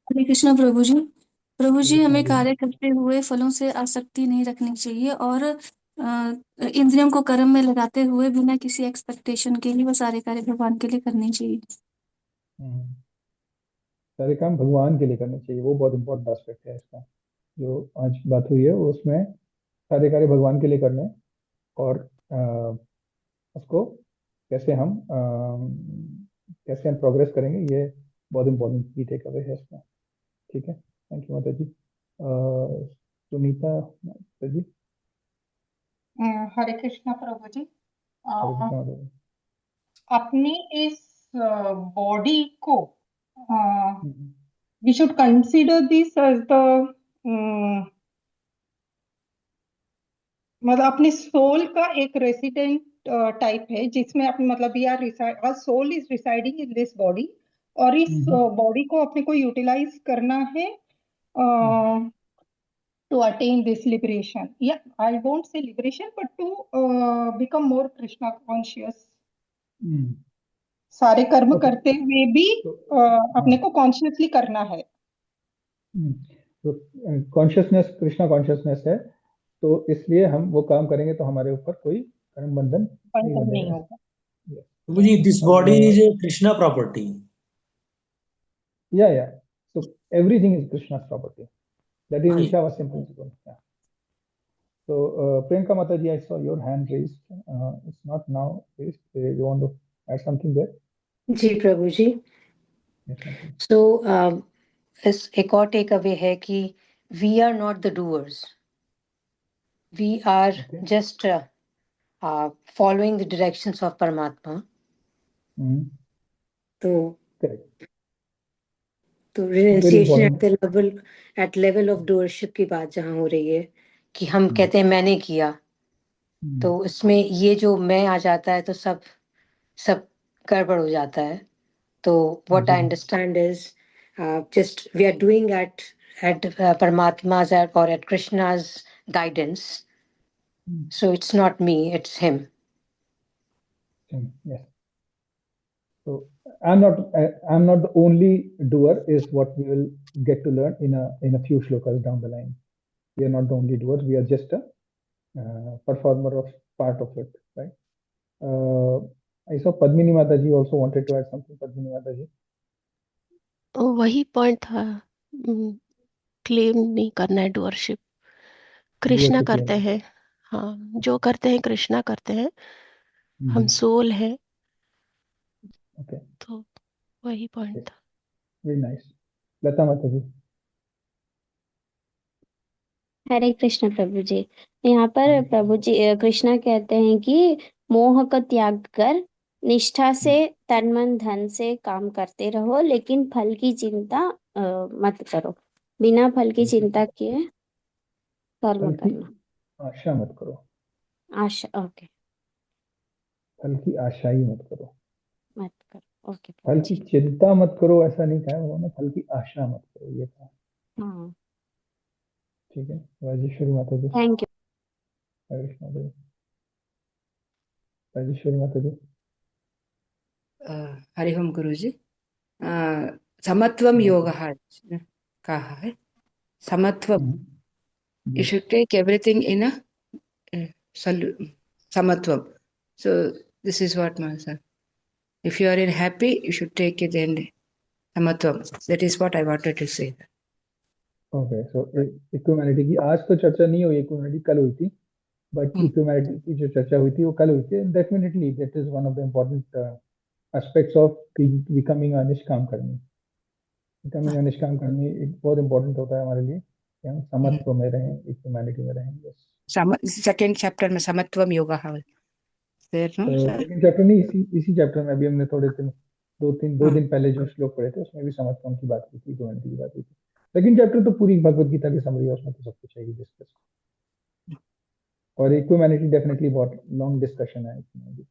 हरे कृष्णा प्रभु जी। प्रभु जी, कृष्णा हमें जी। कार्य करते हुए फलों से आसक्ति नहीं रखनी चाहिए और इंद्रियों को कर्म में लगाते हुए बिना किसी एक्सपेक्टेशन के ही वो सारे कार्य भगवान के लिए करने चाहिए। सारे काम भगवान के लिए करने चाहिए, वो बहुत इंपॉर्टेंट एस्पेक्ट है इसका। जो आज बात हुई है उसमें सारे कार्य भगवान के लिए करने, और उसको कैसे हम प्रोग्रेस करेंगे, ये बहुत इंपॉर्टेंट की टेक अवे है इसमें। ठीक है, थैंक यू माता जी। सुनीता माता जी। हरे कृष्णा प्रभु जी। हरे कृष्णा माता जी। अपनी इस बॉडी को हम्म, we should consider this as the मतलब अपने सोल का एक रेसिडेंट टाइप है, जिसमें अपने मतलब we are reside soul is residing in this body, और इस बॉडी को अपने को यूटिलाइज करना है टू अटेन दिस लिबरेशन, या I won't say liberation but to become more Krishna conscious. सारे कर्म Okay. करते हुए भी तो अपने को कॉन्शियसली करना है। तो कॉन्शियसनेस कृष्णा कॉन्शियसनेस है, तो इसलिए हम वो काम करेंगे तो हमारे ऊपर कोई कर्म बंधन नहीं बंधन नहीं बनेगा। होगा। Guruji this body is Krishna property. Yeah, yeah. So everything is Krishna's property. That is Ishavasya principle. Yeah. So Priyanka Mataji, I saw your hand raised. It's not now raised. You want to add something there? जी प्रभु जी। Yes, Mataji. So इस एक और take away है कि we are not the doers, we are Okay. Just following the directions of Paramatma. तो Correct. तो Very renunciation important. At level of doership की बात जहाँ हो रही है कि हम कहते हैं मैंने किया, तो इसमें ये जो मैं आ जाता है तो सब सब गड़बड़ हो जाता है। तो what I understand is just we are doing at Paramatma's or at Krishna's guidance. So it's not me, it's him. Yes. So I'm not the only doer is what we will get to learn in a few shlokas down the line. We are not the only doers. We are just a performer of part of it, right? I saw Padmini Mataji also wanted to add something. Padmini Mataji. वही point था, claim नहीं करना है doership. Krishna Doership करते लेना। हैं, हाँ जो करते हैं कृष्णा करते हैं, हम Mhm. सोल हैं, Okay. तो वही पॉइंट Okay. था। Very nice. Lata Mataji. हरे कृष्ण प्रभु जी। यहाँ पर प्रभु जी कृष्णा कहते हैं कि मोह का त्याग कर निष्ठा से तन मन धन से काम करते रहो, लेकिन फल की चिंता मत करो। बिना फल की चिंता किए कर्म फल की करना। आशा मत करो, आशा, ओके, फल की आशा ही मत करो। मत करो, ओके फल प्रभु की जी। चिंता मत करो, ऐसा नहीं कहा है उन्होंने, फल की आशा मत करो ये कहा। हाँ, ठीक है, राजेश्वरी माता जी। Thank you. हरे कृष्ण माता जी। राजेश्वरी माता जी। हरि ओम गुरुजी। समत्वम योगः कहा है, समत्वम, you should take everything in a samatvam. So this is what my son, if you are in happy you should take it in samatvam. That is what I wanted to say. Okay, so equanimity की आज तो चर्चा नहीं हुई, इक्विमेनिटी कल हुई थी, but इक्विमेनिटी की जो चर्चा हुई थी वो कल हुई थी। Definitely that is one of the important aspects of becoming a निष्काम कर्मी। बिकमिंग अ निष्काम कर्मी एक बहुत इंपॉर्टेंट होता है हमारे लिए कि हम समत्व में रहें, इक्विमेनिटी में रहें। यस, सेकंड चैप्टर में समत्वम योगः है, सेकंड चैप्टर नहीं, इसी चैप्टर में अभी हमने थोड़े दिन दो दिन पहले जो श्लोक पढ़े थे उसमें भी समत्वम की बात की थी, इक्विमेनिटी की बात की थी। सेकंड चैप्टर तो पूरी भगवत गीता की समरी है, उसमें तो सब कुछ है ही डिस्कस। और इक्विमेनिटी डेफिनेटली बहुत लॉन्ग डिस्कशन है इक्विमेनिटी।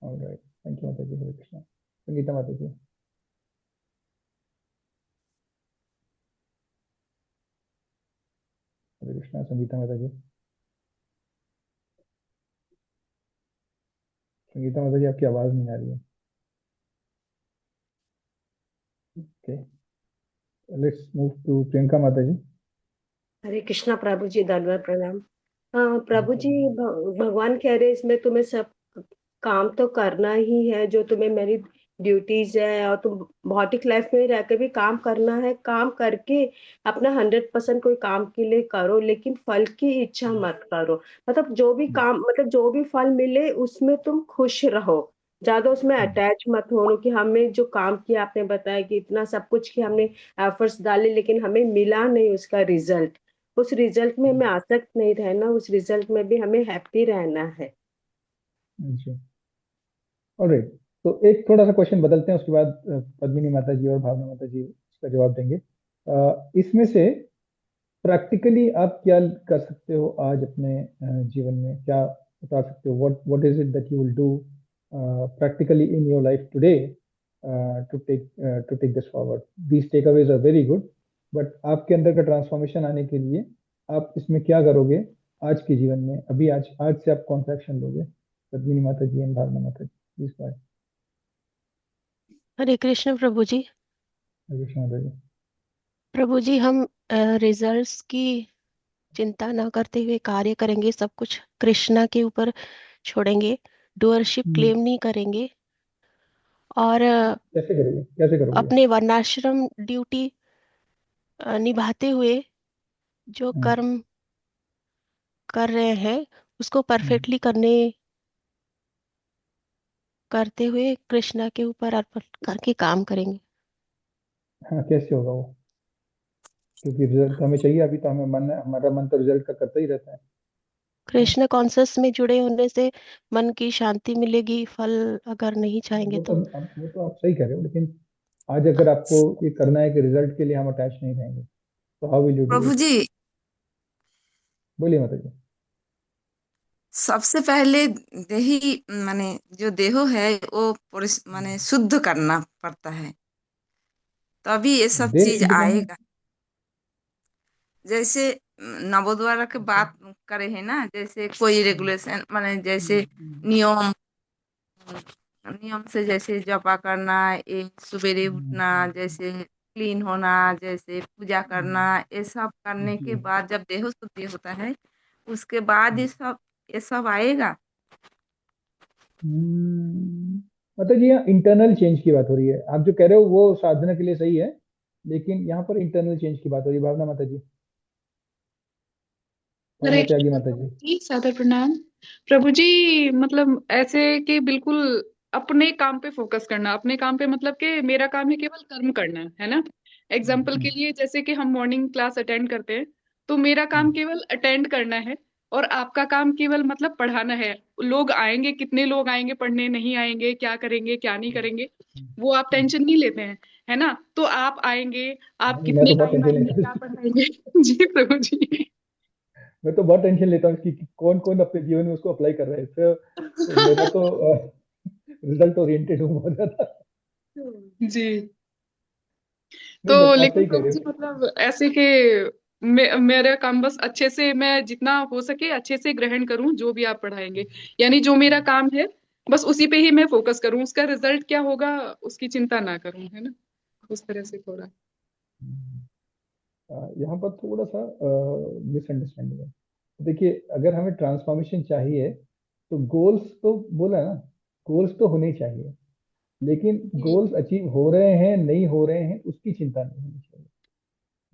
ऑलराइट, थैंक यू माता जी। हरे कृष्णा। संगीता माता जी। हरे कृष्णा। संगीता माता जी। संगीता माता जी आपकी आवाज नहीं आ रही है। Okay, let's move to Priyanka माता जी। हरे कृष्णा प्रभु जी, दंडवत प्रणाम। हाँ प्रभु जी, भगवान कह रहे इसमें तुम्हें सब काम तो करना ही है, जो तुम्हें मेरी ड्यूटीज है, और तुम भौतिक लाइफ में रहकर भी काम करना है। काम करके अपना 100% कोई काम के लिए करो, लेकिन फल की इच्छा मत करो। मतलब जो भी काम, मतलब जो भी फल मिले उसमें तुम खुश रहो, ज्यादा उसमें अटैच मत हो कि हमें जो काम किया, आपने बताया कि इतना सब कुछ कि हमने एफर्ट्स डाले लेकिन हमें मिला नहीं उसका रिजल्ट। उस रिजल्ट में हमें आसक्त नहीं रहना, उस रिजल्ट में भी हमें हैप्पी रहना है। जी, ऑलराइट। तो एक थोड़ा सा क्वेश्चन बदलते हैं, उसके बाद पद्मिनी माता जी और भावना माता जी इसका जवाब देंगे। इसमें से प्रैक्टिकली आप क्या कर सकते हो आज अपने जीवन में, क्या बता सकते हो? What is it that you will do practically in your life today to take this forward? These takeaways are very good, but आपके अंदर का ट्रांसफॉर्मेशन आने के लिए आप इसमें क्या करोगे आज के जीवन में? अभी आज से आप कौन सा एक्शन लोगे? पद्मिनी माता जी एंड भावना माता जी, प्लीज बाय। हरे कृष्ण प्रभु जी। हरे कृष्ण माता जी। प्रभु जी, हम रिजल्ट्स की चिंता ना करते हुए कार्य करेंगे, सब कुछ कृष्णा के ऊपर छोड़ेंगे, डूअरशिप क्लेम नहीं करेंगे, और कैसे करोगे, कैसे करोगे? अपने वर्णाश्रम ड्यूटी निभाते हुए जो कर्म कर रहे हैं उसको परफेक्टली करते हुए कृष्णा के ऊपर अर्पण करके काम करेंगे। हाँ, कैसे होगा वो? क्योंकि रिजल्ट हमें चाहिए, अभी तो हमारा मन तो रिजल्ट का करता ही रहता है। कृष्ण कॉन्शियस में जुड़े होने से मन की शांति मिलेगी, फल अगर नहीं चाहेंगे तो। वो तो आप सही कह रहे हो, लेकिन आज अगर आपको ये करना है कि रिजल्ट के लिए हम अटैच नहीं रहेंगे, तो हाउ विल यू डू प्रभु इट? जी, बोलिए माता जी। सबसे पहले देही माने जो देहो है वो माने शुद्ध करना पड़ता है, तभी ये सब देह चीज शुद्ध करना? आएगा। जैसे नवोद्वार के बात करे है ना, जैसे कोई रेगुलेशन माने जैसे नियम नियम से जैसे जपा करना, एक सवेरे उठना, जैसे क्लीन होना, जैसे पूजा करना, ये सब करने के बाद जब देह शुद्धि होता है उसके बाद ये सब आएगा। माता जी, यहाँ इंटरनल चेंज की बात हो रही है। आप जो कह रहे हो वो साधना के लिए सही है, लेकिन यहाँ पर इंटरनल चेंज की बात हो रही है। भावना माता जी, हरे भावना त्यागी कृष्ण माता प्रभु जी। जी, सादर प्रणाम। प्रभु जी, मतलब ऐसे कि बिल्कुल अपने काम पे फोकस करना। अपने काम पे मतलब कि मेरा काम है केवल कर्म करना, है ना। एग्जाम्पल के लिए जैसे कि हम मॉर्निंग क्लास अटेंड करते हैं, तो मेरा काम केवल अटेंड करना है, और आपका काम केवल मतलब पढ़ाना है। लोग आएंगे, कितने लोग आएंगे पढ़ने, नहीं आएंगे, क्या करेंगे क्या नहीं करेंगे, वो आप टेंशन नहीं लेते हैं, है ना। तो आप आएंगे, आप मैं कितने तो बहुत टाइम टेंशन आएंगे, लेता क्या पढ़ाएंगे जी प्रभु जी। मैं तो बहुत टेंशन लेता हूँ कि कौन कौन अपने जीवन में उसको अप्लाई कर रहा है, तो मेरा तो रिजल्ट ओरिएंटेड हूँ बहुत ज्यादा। जी। नहीं, तो बट आप लेकिन सही कह रहे प्रभु जी हो। मतलब ऐसे कि मेरा काम बस अच्छे से, मैं जितना हो सके अच्छे से ग्रहण करूं जो भी आप पढ़ाएंगे, यानी जो मेरा काम है बस उसी पे ही मैं फोकस करूं, उसका रिजल्ट क्या होगा उसकी चिंता ना करूं, है ना, उस तरह से थोड़ा। यहाँ पर थोड़ा सा मिसअंडरस्टैंडिंग है। देखिए, अगर हमें ट्रांसफॉर्मेशन चाहिए तो गोल्स तो बोला ना, गोल्स तो होने चाहिए, लेकिन गोल्स अचीव हो रहे हैं नहीं हो रहे हैं उसकी चिंता नहीं होनी चाहिए।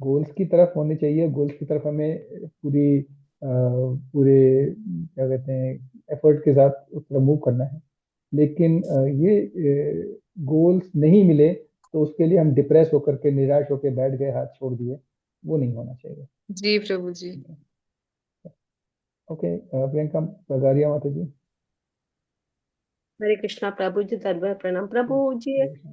गोल्स की तरफ होने चाहिए, गोल्स की तरफ हमें पूरे क्या कहते हैं एफर्ट के साथ उस तरफ मूव करना है। लेकिन ये गोल्स नहीं मिले तो उसके लिए हम डिप्रेस होकर के निराश होकर बैठ गए, हाथ छोड़ दिए, वो नहीं होना चाहिए। जी प्रभु जी। ओके, प्रियंका बगारिया माता जी। हरे कृष्णा प्रभु जी, दंडवत प्रणाम प्रभु जी।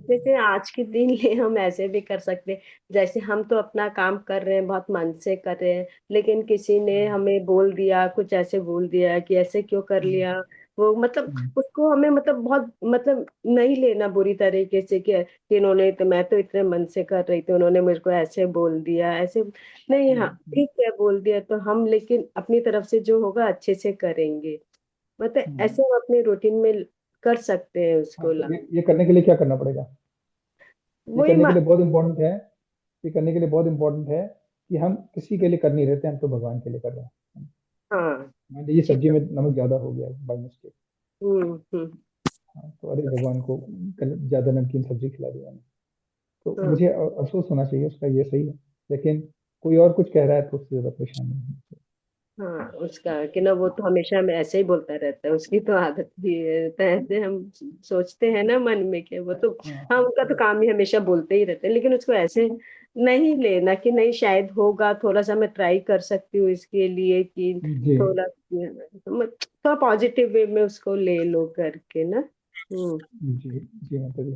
जैसे आज के दिन ले हम ऐसे भी कर सकते हैं, जैसे हम तो अपना काम कर रहे हैं, बहुत मन से कर रहे हैं, लेकिन किसी ने हमें बोल दिया, कुछ ऐसे बोल दिया कि ऐसे क्यों कर लिया, वो मतलब उसको हमें मतलब बहुत मतलब नहीं लेना बुरी तरीके से कि इन्होंने तो, मैं तो इतने मन से कर रही थी, उन्होंने मेरे को ऐसे बोल दिया, ऐसे नहीं। हाँ ठीक है, बोल दिया तो हम, लेकिन अपनी तरफ से जो होगा अच्छे से करेंगे, मतलब ऐसे हम अपने रूटीन में कर सकते हैं हाँ, उसको तो ला। ये करने के लिए क्या करना पड़ेगा? ये वही करने के लिए बहुत इंपॉर्टेंट है, ये करने के लिए बहुत इंपॉर्टेंट है कि हम किसी के लिए कर नहीं रहे थे, हम तो भगवान के लिए कर रहे हैं। हाँ मान लीजिए ठीक सब्जी है। में नमक ज्यादा हो गया बाई मिस्टेक, हम्म। हाँ, तो अरे भगवान को ज्यादा नमकीन सब्जी खिला दी मैंने, तो हाँ मुझे अफसोस होना चाहिए उसका, ये सही है। लेकिन कोई और कुछ कह रहा है तो उससे ज्यादा परेशान नहीं होना चाहिए। हाँ, उसका कि ना वो तो हमेशा में ऐसे ही बोलता रहता है, उसकी तो आदत भी है, तो ऐसे हम सोचते हैं ना मन में कि वो तो, हाँ हाँ उनका तो काम ही हमेशा बोलते ही रहते हैं, लेकिन उसको ऐसे नहीं लेना कि नहीं शायद होगा, थोड़ा सा मैं ट्राई कर सकती हूँ इसके लिए कि जी थोड़ा थोड़ा पॉजिटिव वे में उसको ले लो करके ना। जी जी माता जी।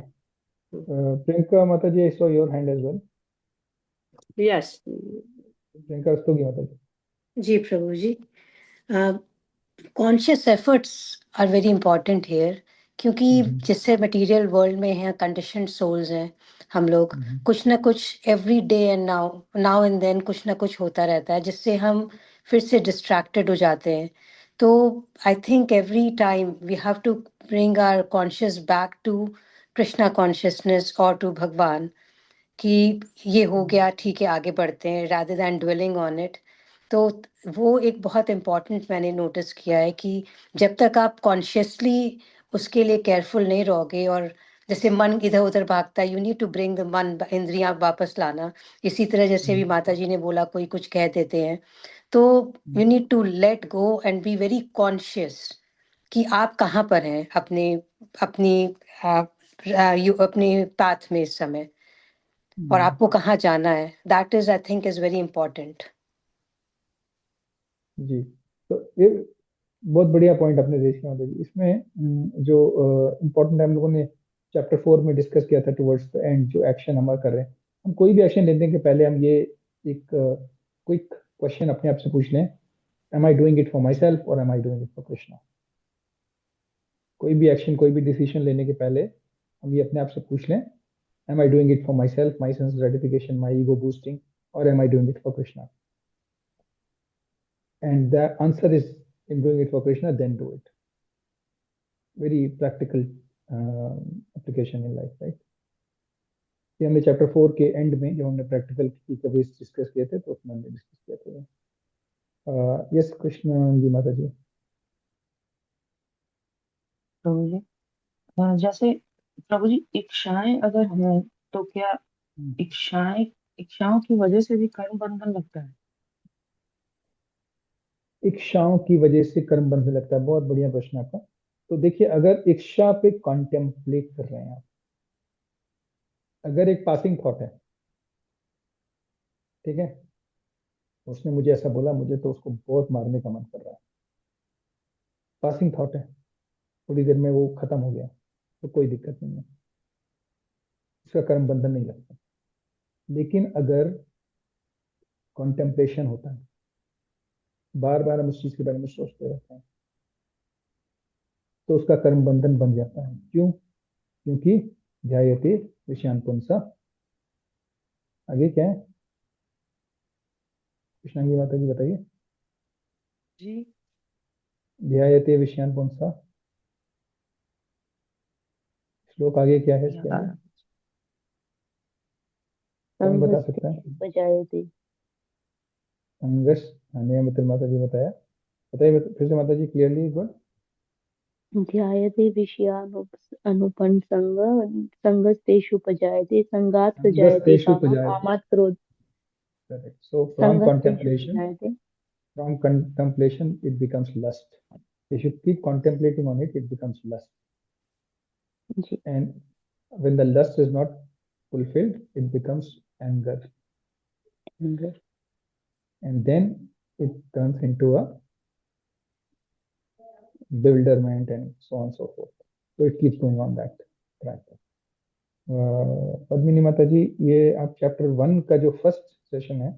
प्रियंका माता जी, I saw your hand as well. Yes. Priyanka Rastogi माता जी। जी प्रभु जी। Conscious efforts are very important here, क्योंकि जिससे मटेरियल वर्ल्ड में हैं कंडीशन सोल्स हैं हम लोग, कुछ ना कुछ every day and now and then कुछ ना कुछ होता रहता है जिससे हम फिर से डिस्ट्रैक्टेड हो जाते हैं। तो I think every time we have to bring our conscious back to Krishna consciousness और टू भगवान, कि ये हो गया ठीक है आगे बढ़ते हैं, rather than dwelling on it. तो वो एक बहुत इम्पॉर्टेंट मैंने नोटिस किया है कि जब तक आप कॉन्शियसली उसके लिए केयरफुल नहीं रहोगे, और जैसे मन इधर उधर भागता है, you need to bring the mann, इंद्रियां वापस लाना। इसी तरह जैसे भी माता जी ने बोला, कोई कुछ कह देते हैं तो you need to let go and be very conscious कि आप कहाँ पर हैं अपने अपनी अपने पाथ में इस समय, और आपको कहाँ जाना है। That is I think is very important. जी, तो ये बहुत बढ़िया पॉइंट आपने रेज किया माता जी। इसमें जो इम्पोर्टेंट हम लोगों ने चैप्टर 4 में डिस्कस किया था, टुवर्ड्स द एंड, जो एक्शन हम कर रहे हैं, हम कोई भी एक्शन लेने के पहले हम ये एक क्विक क्वेश्चन अपने आप से पूछ लें, am I doing it for myself और am I doing it for Krishna. कोई भी एक्शन, कोई भी डिसीजन लेने के पहले हम ये अपने आप से पूछ लें, am I doing it for myself, my sense gratification, my ego boosting, or am I doing it for Krishna? And the answer is, I'm doing it for Krishna, then do it. Very practical application in life, right? ये हमने chapter 4 के and में जब हमने practical की कभी discuss किए थे, तो उसमें हमने डिस्कस किया था। यस कृष्ण जी माता जी। प्रभु जी, जैसे प्रभु जी इच्छाएं अगर हों तो क्या इच्छाएं इच्छाओं की वजह से भी कर्म बंधन लगता है? इच्छाओं की वजह से कर्म बंधने लगता है, बहुत बढ़िया प्रश्न आपका। तो देखिए, अगर इच्छा पे कॉन्टेम्पलेट कर रहे हैं आप, अगर एक पासिंग थॉट है, ठीक है, उसने मुझे ऐसा बोला, मुझे तो उसको बहुत मारने का मन कर रहा है, पासिंग थॉट है, थोड़ी देर में वो खत्म हो गया, तो कोई दिक्कत नहीं है, उसका कर्म बंधन नहीं लगता। लेकिन अगर कॉन्टेम्पलेशन होता है, बार बार हम उस चीज के बारे में सोचते रहते हैं, तो उसका कर्म बंधन बन जाता है। क्यों? क्योंकि ध्यायते विषयान पुंसा। आगे क्या है? कृष्णांगी माता जी बताइए। जी ध्यायते विषयान पुंसा, श्लोक आगे क्या है इसके आगे? कौन बता सकता है? बजायते संघर्ष। हाँ, मित्र माता जी बताया, बताइए फिर से माता जी क्लियरली एक बार। ध्यायते विषयानुपन संगस्तेषु उपजायते संगात् प्रजायते संगस्तेषु कामः उपजायते। कामात् क्रोध Correct. So from संगस्तेषु contemplation, उपजायते it becomes lust. If you keep contemplating on it, it becomes lust. Ji And when the lust is not fulfilled, it becomes anger. anger. And then it turns into a bewilderment and so on and so forth. So it keeps going on that track. Padmini माता जी, ये आप chapter 1 का जो first session है,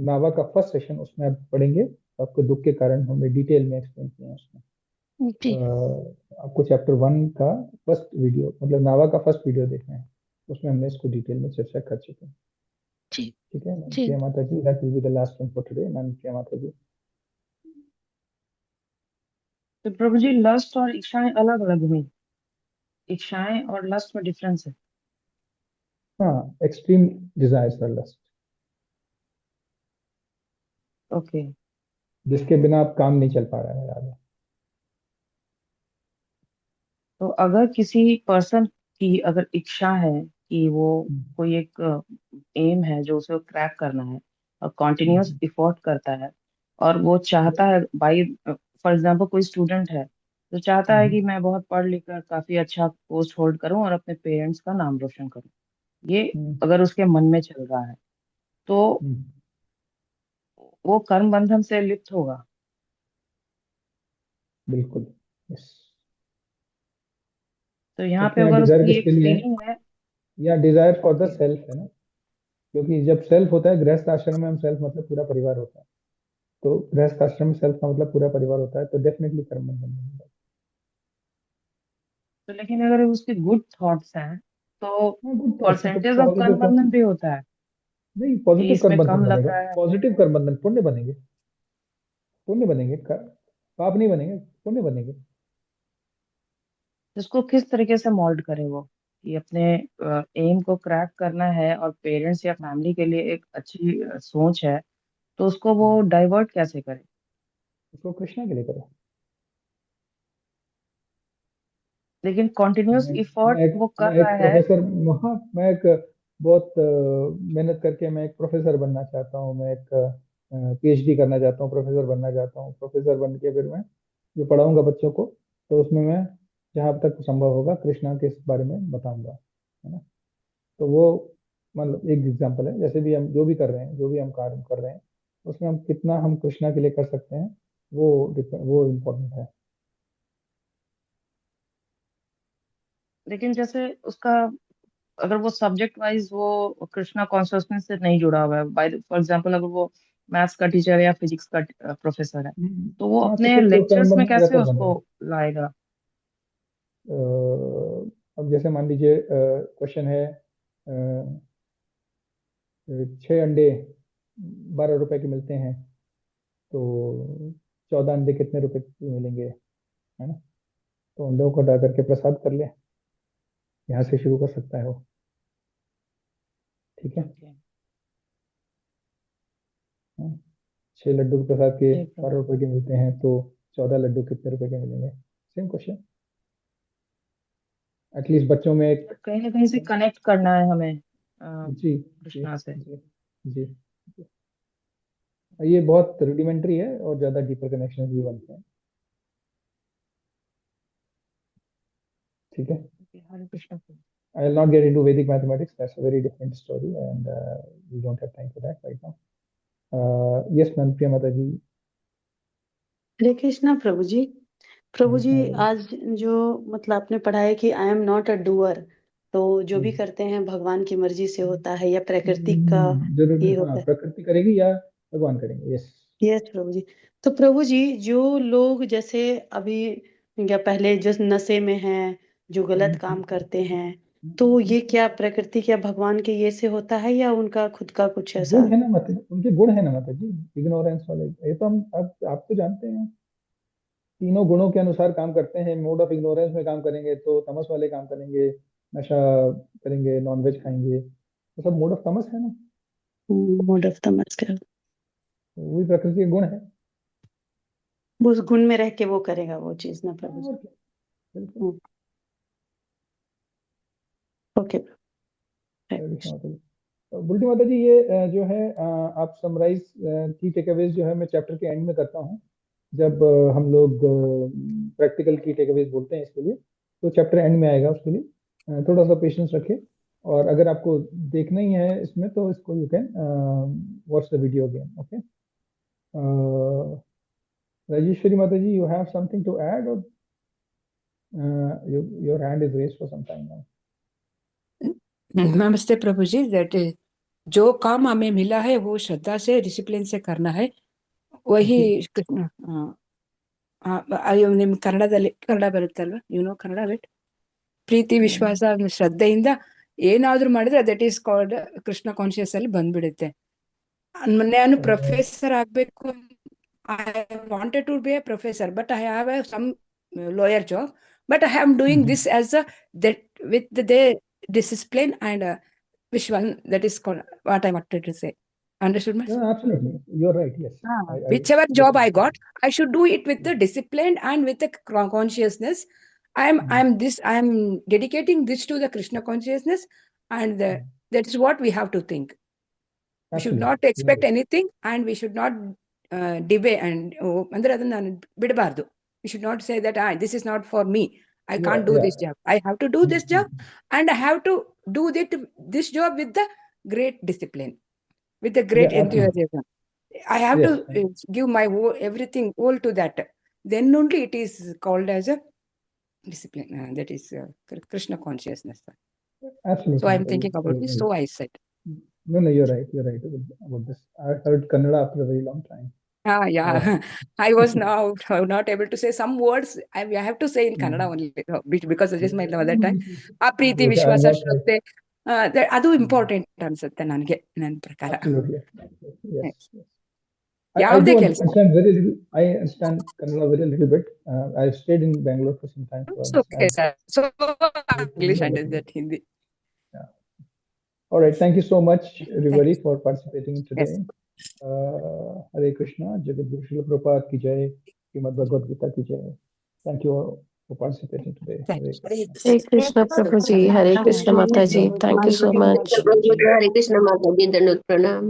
नावा का first session, उसमें आप पढ़ेंगे, आपको दुख के कारण हमने डिटेल में एक्सप्लेन किया है उसमें। जी आपको चैप्टर 1 का फर्स्ट वीडियो, मतलब नावा का फर्स्ट वीडियो देखना है, उसमें हमने इसको डिटेल में चर्चा कर चुके हैं। जी ठीक है जी प्रिया माता जी, that will be the last one for today. Ma'am Priya माता जी। तो प्रभु जी लस्ट और इच्छाएं अलग अलग हुई, इच्छाएं और लस्ट में डिफरेंस है। हाँ, extreme desires are lust, okay जिसके बिना आप काम नहीं चल पा रहा है आगे। तो अगर किसी पर्सन की अगर इच्छा है कि वो कोई एक एम है जो उसे क्रैक करना है और कॉन्टिन्यूस इफोर्ट करता है और वो चाहता है बाई फॉर एग्जांपल कोई स्टूडेंट है तो चाहता है कि मैं बहुत पढ़ लिख कर काफी अच्छा पोस्ट होल्ड करूं और अपने पेरेंट्स का नाम रोशन करूं, ये अगर उसके मन में चल रहा है तो वो कर्म बंधन से लिप्त होगा। बिल्कुल, यस। तो यहाँ पे क्योंकि यहाँ अगर डिजायर उसकी एक किसके लिए है? फीलिंग है या desire for the okay self है ना, क्योंकि जब सेल्फ होता है गृहस्थ आश्रम में, हम सेल्फ मतलब पूरा परिवार होता है, तो गृहस्थ आश्रम में सेल्फ का मतलब पूरा परिवार होता है, तो डेफिनेटली कर्म बंधन बनेगा। तो लेकिन अगर उसके गुड थॉट्स हैं तो हाँ, गुड थॉट्स है तो परसेंटेज ऑफ कर्म पॉजिटिव बंधन भी होता है नहीं, कि पॉजिटिव कर्म इसमें बंधन कम लग बनेगा, रहा है। पॉजिटिव कर्म बंधन, पुण्य बनेंगे, पुण्य बनेंगे, पाप नहीं बनेंगे, पुण्य बनेंगे। इसको किस तरीके से मोल्ड करे वो कि अपने एम को क्रैक करना है और पेरेंट्स या फैमिली के लिए एक अच्छी सोच है, तो उसको वो डाइवर्ट कैसे करे। उसको कृष्णा के लिए करो। लेकिन कॉन्टिन्यूस इफर्ट वो कर मैं रहा एक है। प्रोफेसर, हाँ, मैं एक बहुत मेहनत करके मैं एक प्रोफेसर बनना चाहता हूँ, मैं एक पीएचडी करना चाहता हूँ, प्रोफेसर बनना चाहता हूँ। प्रोफेसर बन के फिर मैं जो पढ़ाऊंगा बच्चों को, तो उसमें मैं जहाँ तक संभव होगा कृष्णा के बारे में बताऊंगा, है ना। तो वो मतलब एक एग्जाम्पल है, जैसे भी हम जो भी कर रहे हैं, जो भी हम कार्य कर रहे हैं, उसमें हम कितना हम कृष्णा के लिए कर सकते हैं, वो इम्पोर्टेंट है। लेकिन जैसे उसका अगर वो सब्जेक्ट वाइज वो कृष्णा कॉन्शियसनेस से नहीं जुड़ा हुआ है, बाय फॉर एग्जांपल अगर वो मैथ्स का टीचर है या फिजिक्स का प्रोफेसर है तो वो हाँ, तो अपने फिर तो कर्म लेक्चर्स में बंधन कैसे रहता उसको बनेगा। लाएगा। अब जैसे मान लीजिए क्वेश्चन है, 6 अंडे 12 रुपए के मिलते हैं, तो 14 अंडे कितने रुपए के मिलेंगे, है ना। तो अंडों को हटा करके प्रसाद कर ले, यहाँ से शुरू कर सकता है वो। ठीक है, Okay. हाँ, 6 लड्डू प्रसाद के ठीक है। 12 रुपए के मिलते हैं, तो 14 लड्डू कितने रुपए के मिलेंगे, सेम क्वेश्चन। एटलीस्ट बच्चों में एक, कहीं ना कहीं से कनेक्ट करना है हमें जी जी कृष्णा से। जी जी, ये बहुत रुडिमेंट्री है और ज्यादा डीपर कनेक्शन भी बनते हैं। ठीक है, हरे Krishna. I will not get into Vedic mathematics. That's a very different story, and we don't have time for that right now. Yes, ma'am, Priya Mata ji. हरे कृष्णा प्रभु जी। प्रभु जी, हम्म, आज जो मतलब आपने पढ़ा है कि I am not a doer, तो जो भी करते हैं भगवान की मर्जी से होता है या प्रकृति का जरूर, ये हाँ, होता है। प्रकृति करेगी या भगवान करेंगे। यस, यस प्रभु जी। तो प्रभु जी, जो लोग जैसे अभी या पहले जो नशे में हैं, जो गलत काम करते हैं, तो ये क्या प्रकृति, क्या भगवान के ये से होता है या उनका खुद का कुछ ऐसा? गुण है ना, मतलब उनके गुण है ना माता जी, इग्नोरेंस वाले। ये तो हम आप तो जानते हैं, तीनों गुणों के अनुसार काम करते हैं। मोड ऑफ इग्नोरेंस में काम करेंगे तो तमस वाले काम करेंगे, नशा करेंगे, नॉनवेज खाएंगे, तो सब मोड ऑफ तमस है ना, मोड ऑफ तमस का वही प्रकृति के गुण है। वो उस गुण में रह के वो करेगा वो चीज ना प्रभु जी। और क्या, बिल्कुल। ओके। बुल्टी माता जी, ये जो है आप समराइज की टेकअवेज जो है मैं चैप्टर के एंड में करता हूँ, जब हम लोग प्रैक्टिकल की टेकअवेज बोलते हैं इसके लिए, तो चैप्टर एंड में आएगा। उसके लिए थोड़ा सा पेशेंस रखें, और अगर आपको देखना ही है इसमें तो इसको you can watch the video again. Okay, Rajeshwari माता जी, you have something to add, और your hand is raised for some time now. नमस्ते प्रभु जी। दैट जो काम हमें मिला है वो श्रद्धा से, डिसिप्लिन से करना है, वही कृष्ण। ನಿಮ್ ಕನ್ನಡ ಬರುತ್ತಲ್ವಾ, ಕನ್ನಡ ಬಿಟ್ ಪ್ರೀತಿ ವಿಶ್ವಾಸ ಶ್ರದ್ಧೆಯಿಂದ ಏನಾದ್ರೂ ಮಾಡಿದ್ರೆ that is called Krishna conscious ಅಲ್ಲಿ ಬಂದ್ಬಿಡುತ್ತೆ. ನಾನು ಪ್ರೊಫೆಸರ್ ಆಗ್ಬೇಕು, I wanted to be a professor, but I have some lawyer job, but I am doing this as a that with the discipline and Vishwan. That is called what I wanted to say. Understood, Mas? Yeah, absolutely, you're right. Yes, whichever job I got, I should do it with the discipline and with the consciousness. I am dedicating this to the Krishna consciousness, and that is what we have to think. We should not expect anything, and we should not debate and andre adanna bidabardu. We should not say that this is not for me, I can't do this job. I have to do this job, and I have to do this job with the great discipline, with the great enthusiasm. I have to give my whole, everything whole to that. Then only it is called as a discipline. That is Krishna consciousness. Absolutely. So I am thinking about this. So I said. No, you're right. You're right about this. I heard Kannada after a very long time. Yeah. I was now not able to say some words. I have to say in Kannada only because it is my mother tongue. Apriti Vishwasa Shraddhe. ಅದು important ಅನ್ಸುತ್ತೆ ನನಗೆ, ನನ್ನ ಪ್ರಕಾರ. ಯಾವುದೇ ಕೆಲಸ. I understand Kannada very little bit. I stayed in Bangalore for some time. Okay, sir. So English and that Hindi. All right. Thank you so much, everybody, for participating today. Yes. Hare Krishna. Jagat Guru Srila Prabhupada ki jai. Srimad Bhagavad Gita ki jai. Thank you all for participating today. Hare Krishna Prabhuji. Hare Krishna Mataji. Thank you so much. Hare Krishna Mataji. Dandavat pranam.